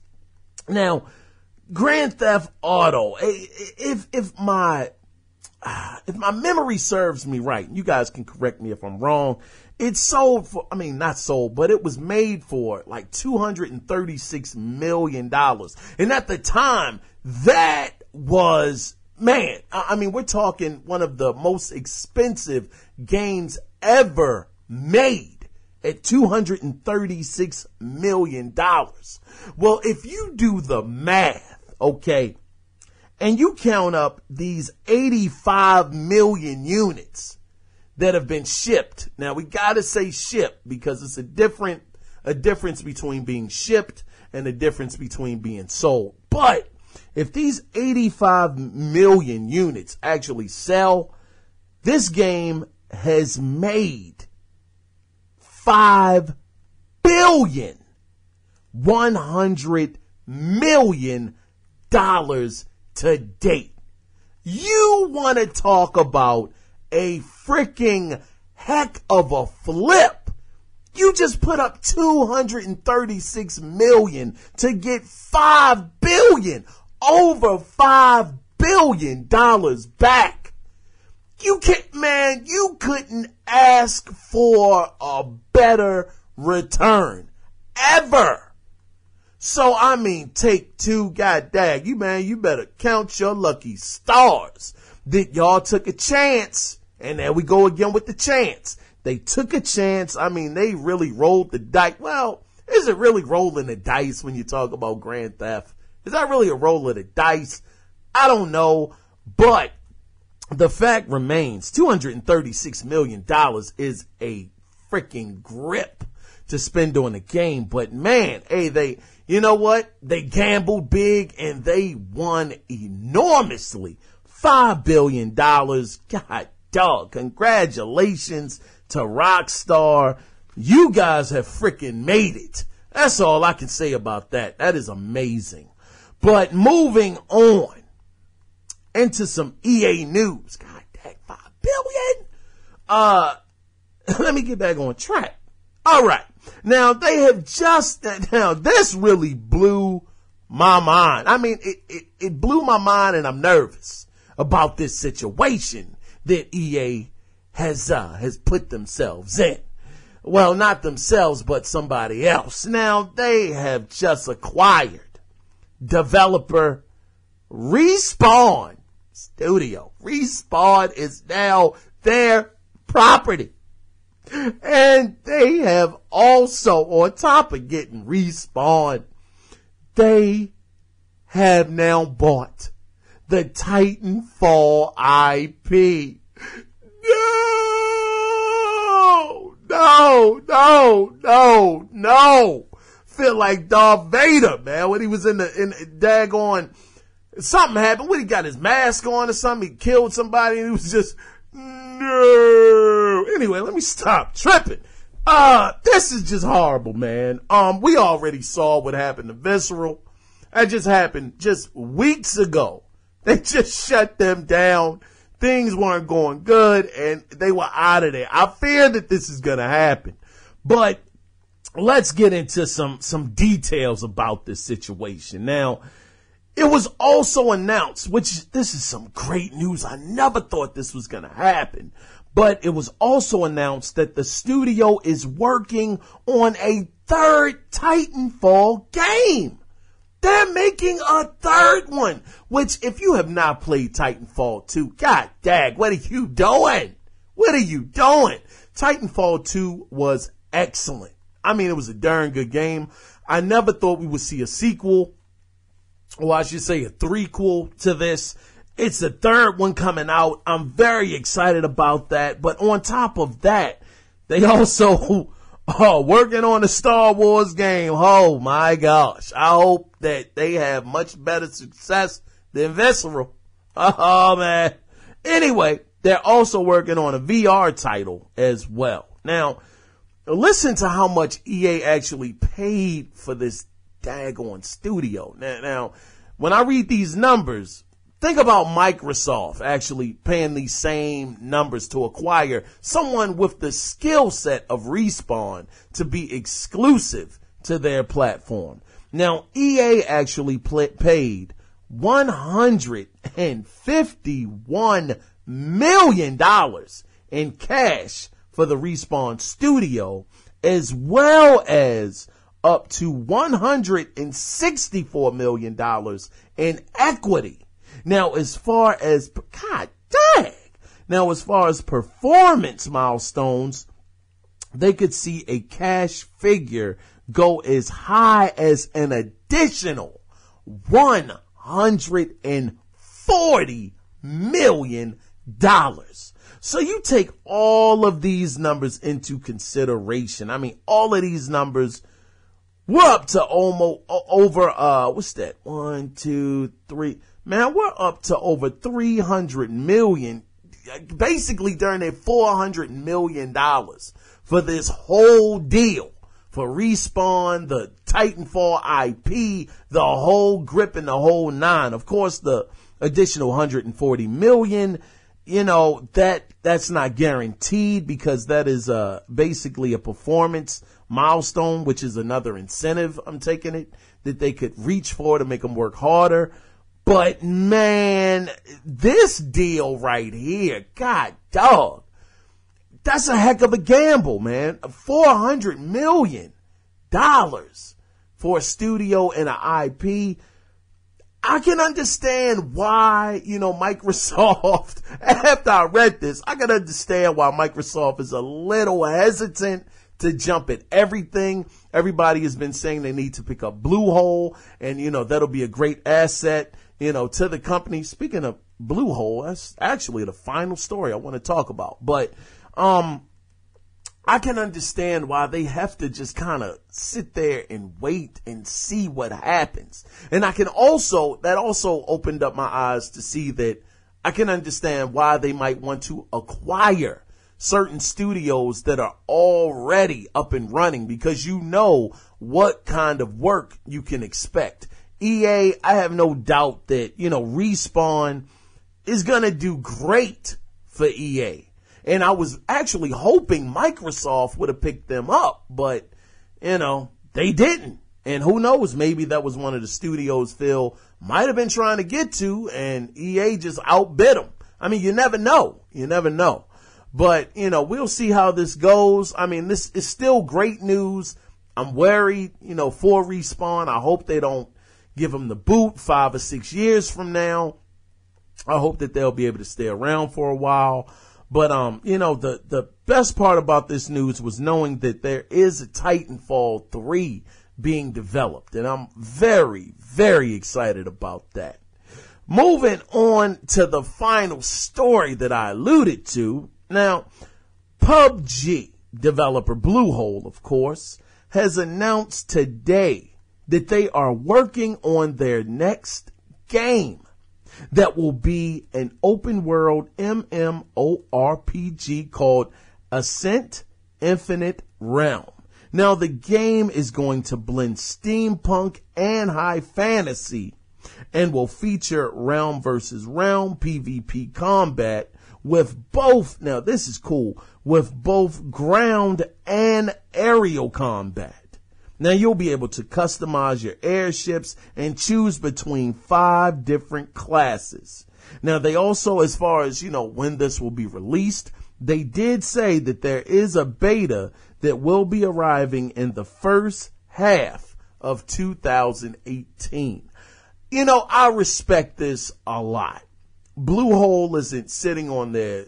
Now, Grand Theft Auto, if my memory serves me right, you guys can correct me if I'm wrong, it sold for, not sold, but it was made for like $236 million. And at the time, that was, man, we're talking one of the most expensive games ever made at $236 million. Well, if you do the math, okay, and you count up these 85 million units that have been shipped. Now we gotta say shipped because it's a difference between being shipped and a difference between being sold. But if these 85 million units actually sell, this game has made $5 billion, $100 million to date. You want to talk about a freaking heck of a flip. You just put up 236 million to get 5 billion, over $5 billion back. You couldn't ask for a better return ever. So, take two, god dang, you better count your lucky stars that y'all took a chance. And there we go again with the chance. They took a chance. They really rolled the dice. Well, is it really rolling the dice when you talk about Grand Theft? Is that really a roll of the dice? I don't know. But the fact remains, $236 million is a freaking grip to spend on a game. But man, hey, you know what? They gambled big and they won enormously. $5 billion. God dog. Congratulations to Rockstar. You guys have freaking made it. That's all I can say about that. That is amazing. But moving on into some EA news. God dang, $5 billion. Let me get back on track. All right. Now this really blew my mind. It blew my mind and I'm nervous about this situation that EA has put themselves in. Well, not themselves, but somebody else. Now, they have just acquired developer Respawn studio. Respawn is now their property. And they have also, on top of getting Respawn, they have now bought the Titanfall IP. No. Feel like Darth Vader, man, when he was in daggone, something happened when he got his mask on or something, he killed somebody and he was just, no. Anyway, let me stop tripping. This is just horrible, man. We already saw what happened to Visceral. That just happened just weeks ago. They just shut them down. Things weren't going good and they were out of there. I fear that this is going to happen, but let's get into some details about this situation. Now, it was also announced, which this is some great news. I never thought this was going to happen, but it was also announced that the studio is working on a third Titanfall game. They're making a third one, which if you have not played Titanfall 2, god dang, what are you doing? What are you doing? Titanfall 2 was excellent. I mean, it was a darn good game. I never thought we would see a sequel, or I should say a threequel to this. It's a third one coming out. I'm very excited about that. But on top of that, they also working on the Star Wars game. Oh my gosh. I hope that they have much better success than Visceral. Oh man. Anyway, they're also working on a VR title as well. Now, listen to how much EA actually paid for this daggone studio. Now, when I read these numbers, think about Microsoft actually paying these same numbers to acquire someone with the skill set of Respawn to be exclusive to their platform. Now, EA actually paid $151 million in cash for the Respawn studio, as well as up to $164 million in equity. Now, as far as performance milestones, they could see a cash figure go as high as an additional $140 million. So you take all of these numbers into consideration. I mean, all of these numbers, we're up to almost over, what's that? 1, 2, 3. Man, we're up to over 300 million, basically during their $400 million for this whole deal. For Respawn, the Titanfall IP, the whole grip and the whole nine. Of course, the additional 140 million, you know, that's not guaranteed because that is basically a performance milestone, which is another incentive, I'm taking it, that they could reach for to make them work harder. But man, this deal right here, god dog, that's a heck of a gamble, man. $400 million for a studio and an IP. I can understand why, Microsoft, after I read this, I can understand why Microsoft is a little hesitant to jump at everything. Everybody has been saying they need to pick up Bluehole, and, that'll be a great asset, to the company. Speaking of Bluehole, that's actually the final story I want to talk about. But, I can understand why they have to just kind of sit there and wait and see what happens. And that also opened up my eyes to see that I can understand why they might want to acquire certain studios that are already up and running, because you know what kind of work you can expect. EA, I have no doubt that, Respawn is going to do great for EA. And I was actually hoping Microsoft would have picked them up, but, they didn't. And who knows, maybe that was one of the studios Phil might have been trying to get to, and EA just outbid them. I mean, you never know. But, we'll see how this goes. I mean, this is still great news. I'm worried, for Respawn. I hope they don't give them the boot 5 or 6 years from now. I hope that they'll be able to stay around for a while. But, the best part about this news was knowing that there is a Titanfall 3 being developed. And I'm very, very excited about that. Moving on to the final story that I alluded to. Now, PUBG developer Bluehole, of course, has announced today that they are working on their next game that will be an open world MMORPG called Ascent Infinite Realm. Now, the game is going to blend steampunk and high fantasy and will feature realm versus realm PvP combat with both, now this is cool, with both ground and aerial combat. Now, you'll be able to customize your airships and choose between 5 different classes. Now, they also, as far as, when this will be released, they did say that there is a beta that will be arriving in the first half of 2018. I respect this a lot. Bluehole isn't sitting on their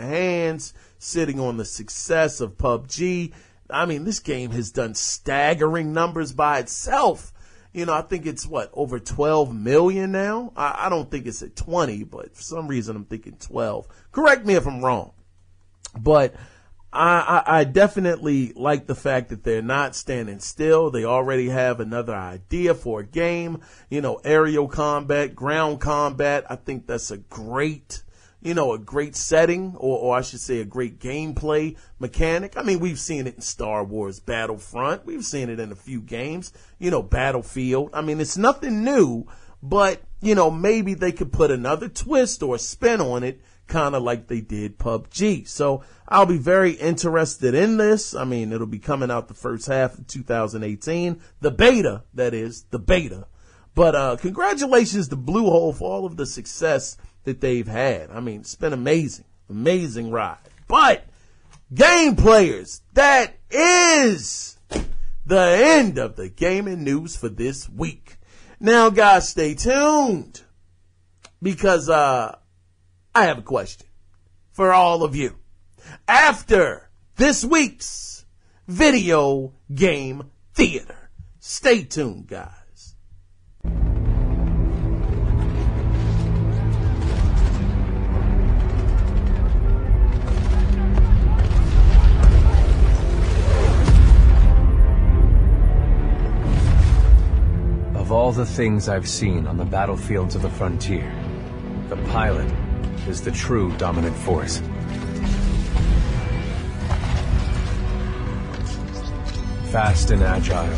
hands, sitting on the success of PUBG. I mean, this game has done staggering numbers by itself. I think it's over 12 million now. I don't think it's at 20, but for some reason I'm thinking 12. Correct me if I'm wrong. But I definitely like the fact that they're not standing still. They already have another idea for a game, aerial combat, ground combat. I think that's a great setting, or I should say a great gameplay mechanic. I mean, we've seen it in Star Wars Battlefront. We've seen it in a few games, Battlefield. I mean, it's nothing new, but, maybe they could put another twist or spin on it, kind of like they did PUBG. So I'll be very interested in this. I mean, it'll be coming out the first half of 2018. The beta, that is, the beta. But congratulations to Bluehole for all of the success that they've had. I mean, it's been amazing ride. But game players, that is the end of the gaming news for this week. Now, guys, stay tuned because I have a question for all of you. After this week's video game theater, stay tuned, guys. Of all the things I've seen on the battlefields of the frontier, the pilot is the true dominant force. Fast and agile.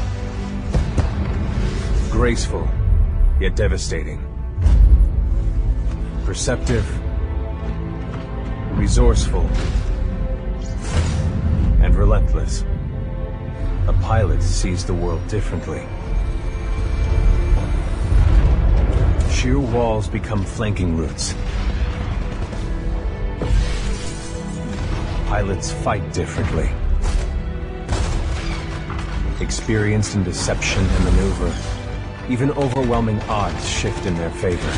Graceful, yet devastating. Perceptive. Resourceful. And relentless. A pilot sees the world differently. Sheer walls become flanking routes. Pilots fight differently. Experienced in deception and maneuver, even overwhelming odds shift in their favor.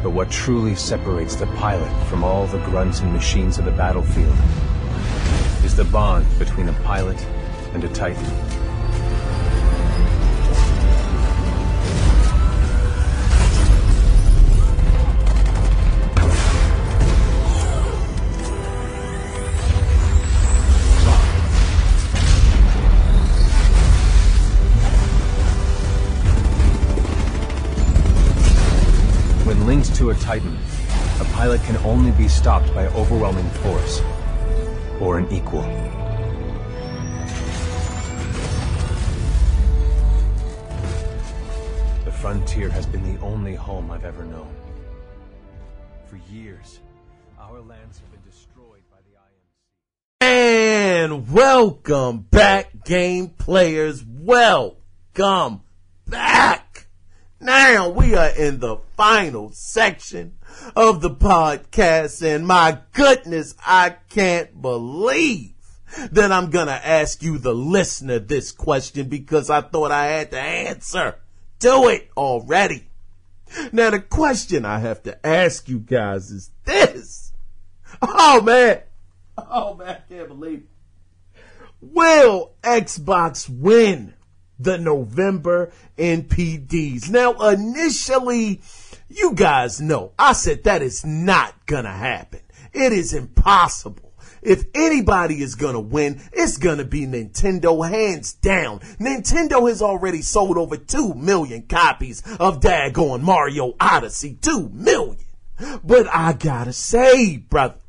But what truly separates the pilot from all the grunts and machines of the battlefield is the bond between a pilot and a Titan. Linked to a Titan, a pilot can only be stopped by overwhelming force, or an equal. The frontier has been the only home I've ever known. For years, our lands have been destroyed by the IMC. And welcome back, game players. Welcome back. Now we are in the final section of the podcast, and my goodness, I can't believe that I'm gonna ask you, the listener, this question because I thought I had to answer do it already. Now, the question I have to ask you guys is this. Oh, man, I can't believe it. Will Xbox win the November NPD'S? Now, initially, you guys know, I said that is not gonna happen. It is impossible. If anybody is gonna win, it's gonna be Nintendo, hands down. Nintendo has already sold over 2 million copies of daggone Mario Odyssey. 2 million. But I gotta say, brother,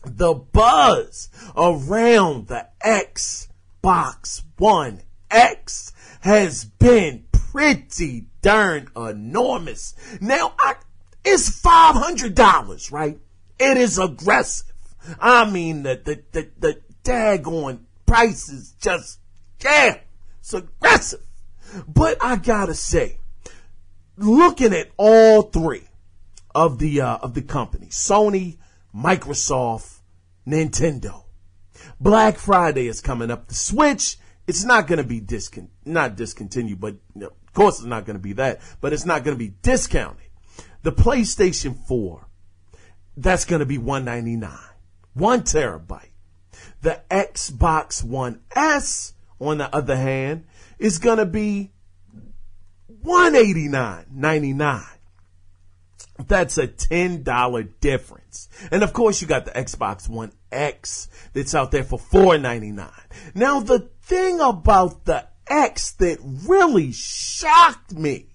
the buzz around the Xbox One X has been pretty darn enormous. Now, it's $500, right? It is aggressive. I mean, the daggone price is just, yeah, it's aggressive. But I gotta say, looking at all three of the companies, Sony, Microsoft, Nintendo, Black Friday is coming up. The Switch, it's not going to be not discontinued, but of course it's not going to be that, but it's not going to be discounted. The PlayStation 4, that's going to be $199, 1 terabyte. The Xbox One S, on the other hand, is going to be $189.99. That's a $10 difference. And of course, you got the Xbox One X that's out there for $499. Now, the thing about the X that really shocked me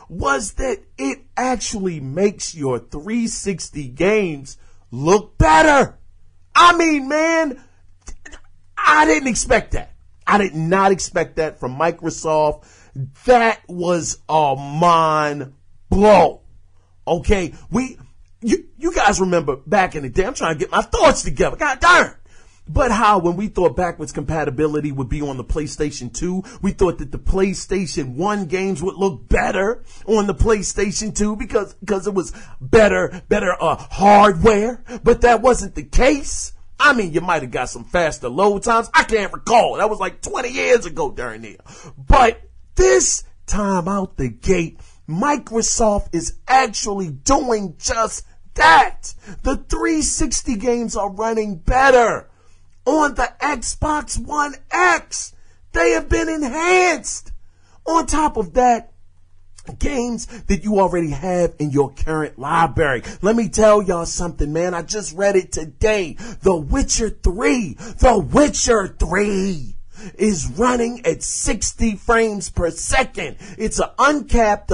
was that it actually makes your 360 games look better. I mean, man, I didn't expect that. I did not expect that from Microsoft. That was a mind blow. Okay, you guys remember back in the day, I'm trying to get my thoughts together, god darn. But how when we thought backwards compatibility would be on the PlayStation 2, we thought that the PlayStation 1 games would look better on the PlayStation 2 because it was better hardware, but that wasn't the case. I mean, you might have got some faster load times. I can't recall. That was like 20 years ago during there. But this time out the gate, Microsoft is actually doing just that. The 360 games are running better on the Xbox One X. They have been enhanced. On top of that, games that you already have in your current library. Let me tell y'all something, man. I just read it today. The Witcher 3 is running at 60 frames per second. It's an uncapped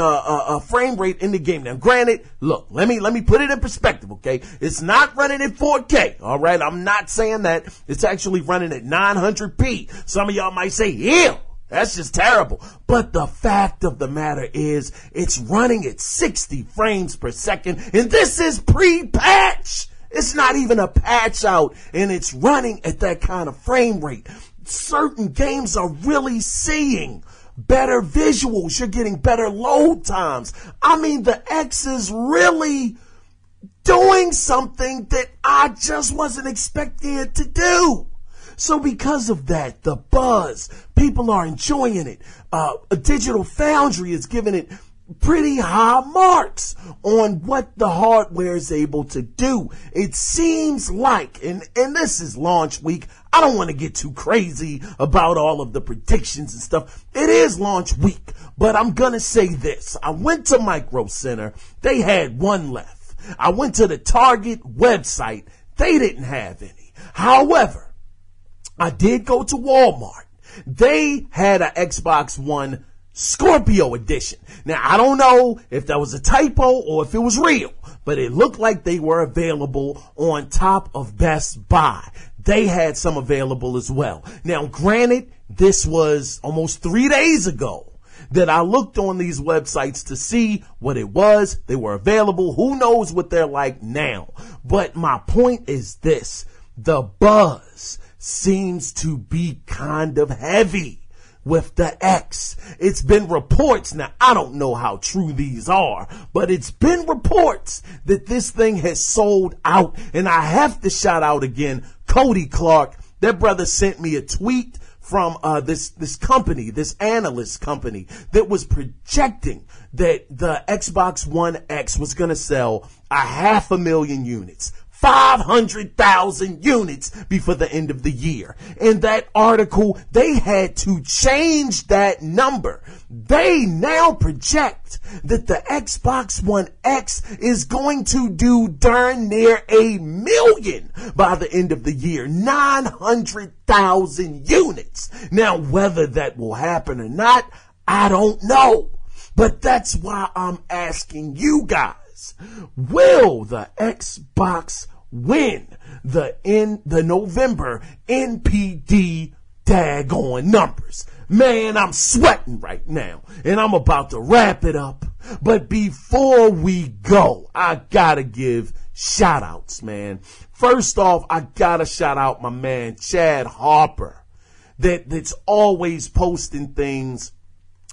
frame rate in the game. Now, granted, look, let me put it in perspective, okay? It's not running at 4K, all right? I'm not saying that. It's actually running at 900p. Some of y'all might say, ew, that's just terrible. But the fact of the matter is, it's running at 60 frames per second, and this is pre-patch. It's not even a patch out, and it's running at that kind of frame rate. Certain games are really seeing better visuals. You're getting better load times. I mean, the X is really doing something that I just wasn't expecting it to do. So because of that, the buzz, people are enjoying it. A Digital Foundry is giving it pretty high marks on what the hardware is able to do. It seems like, and this is launch week, I don't want to get too crazy about all of the predictions and stuff. It is launch week, but I'm going to say this. I went to Micro Center. They had one left. I went to the Target website. They didn't have any. However, I did go to Walmart. They had an Xbox One Scorpio edition. Now, I don't know if that was a typo or if it was real, but it looked like they were available on top of Best Buy. They had some available as well. Now, granted, this was almost 3 days ago that I looked on these websites to see what it was. They were available. Who knows what they're like now? But my point is this. The buzz seems to be kind of heavy with the X. It's been reports, now I don't know how true these are, but it's been reports that this thing has sold out. And I have to shout out again, Cody Clark. That brother sent me a tweet from this company, this analyst company that was projecting that the Xbox One X was going to sell 500,000 units. 500,000 units before the end of the year. In that article, they had to change that number. They now project that the Xbox One X is going to do darn near 1 million by the end of the year. 900,000 units. Now, whether that will happen or not, I don't know. But that's why I'm asking you guys. Will the Xbox win the November NPD daggone numbers? Man, I'm sweating right now, and I'm about to wrap it up. But before we go, I gotta give shout outs, man. First off, I gotta shout out my man Chad Harper, that's always posting things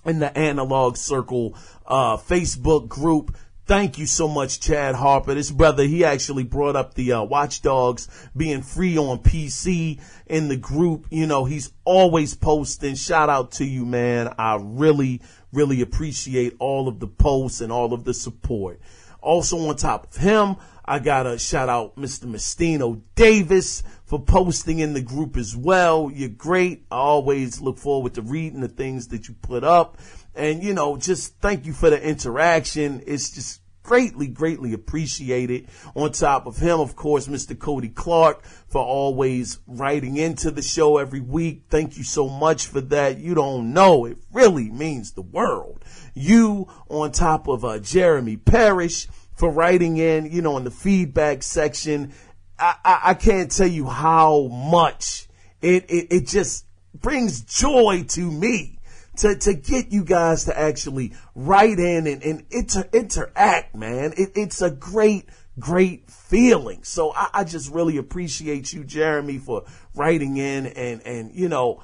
in the Analog Circle Facebook group. Thank you so much, Chad Harper. This brother, he actually brought up the Watch Dogs being free on PC in the group. You know, he's always posting. Shout out to you, man. I really, really appreciate all of the posts and all of the support. Also on top of him, I gotta shout out Mr. Mestino Davis for posting in the group as well. You're great. I always look forward to reading the things that you put up. And, you know, just thank you for the interaction. It's just greatly, greatly appreciated. On top of him, of course, Mr. Cody Clark for always writing into the show every week. Thank you so much for that. You don't know. It really means the world. You, on top of Jeremy Parrish, for writing in, you know, in the feedback section. I can't tell you how much it just brings joy to me to get you guys to actually write in and interact, man. It's a great, great feeling. So I just really appreciate you, Jeremy, for writing in and, you know,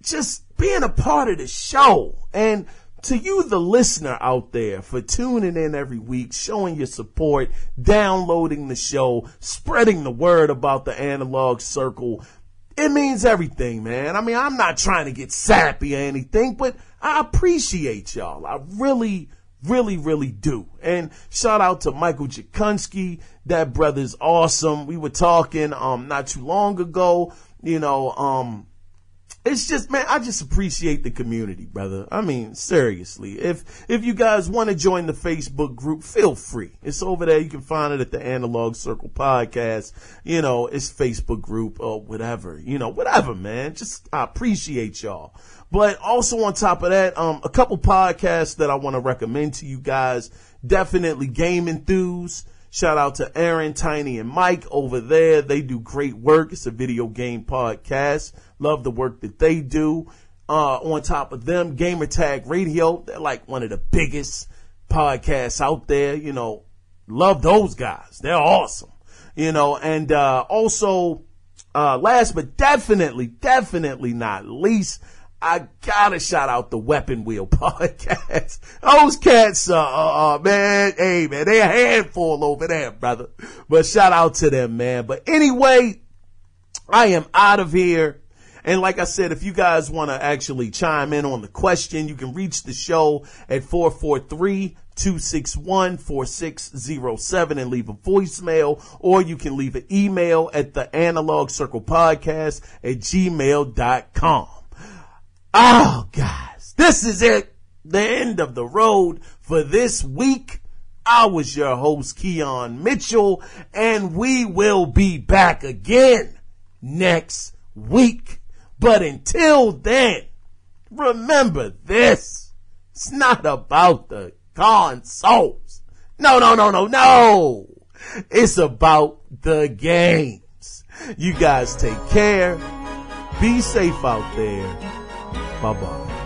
just being a part of the show. And to you, the listener out there, for tuning in every week, showing your support, downloading the show, spreading the word about the Analog Circle. It means everything, man. I mean, I'm not trying to get sappy or anything, but I appreciate y'all. I really, really, really do. And shout out to Michael Jakunski. That brother's awesome. We were talking not too long ago, you know, it's just, man, I just appreciate the community, brother. I mean, seriously, if you guys want to join the Facebook group, feel free. It's over there. You can find it at the Analog Circle Podcast. You know, it's Facebook group or whatever, you know, whatever, man. Just, I appreciate y'all. But also on top of that, a couple podcasts that I want to recommend to you guys. Definitely Game Enthuse. Shout out to Aaron, Tiny, and Mike over there. They do great work. It's a video game podcast. Love the work that they do. On top of them, Gamer Tag Radio. They're like one of the biggest podcasts out there. You know, love those guys. They're awesome. You know, and also, last but definitely not least, I gotta shout out the Weapon Wheel podcast. Those cats, man, hey, man, they're a handful over there, brother. But shout out to them, man. But anyway, I am out of here. And like I said, if you guys want to actually chime in on the question, you can reach the show at 443-261-4607 and leave a voicemail, or you can leave an email at the Analog Circle Podcast at gmail.com. Oh, guys, this is it. The end of the road for this week. I was your host, Kiaun Mitchell, and we will be back again next week. But until then, remember this. It's not about the consoles. No. It's about the games. You guys take care. Be safe out there. Bye-bye.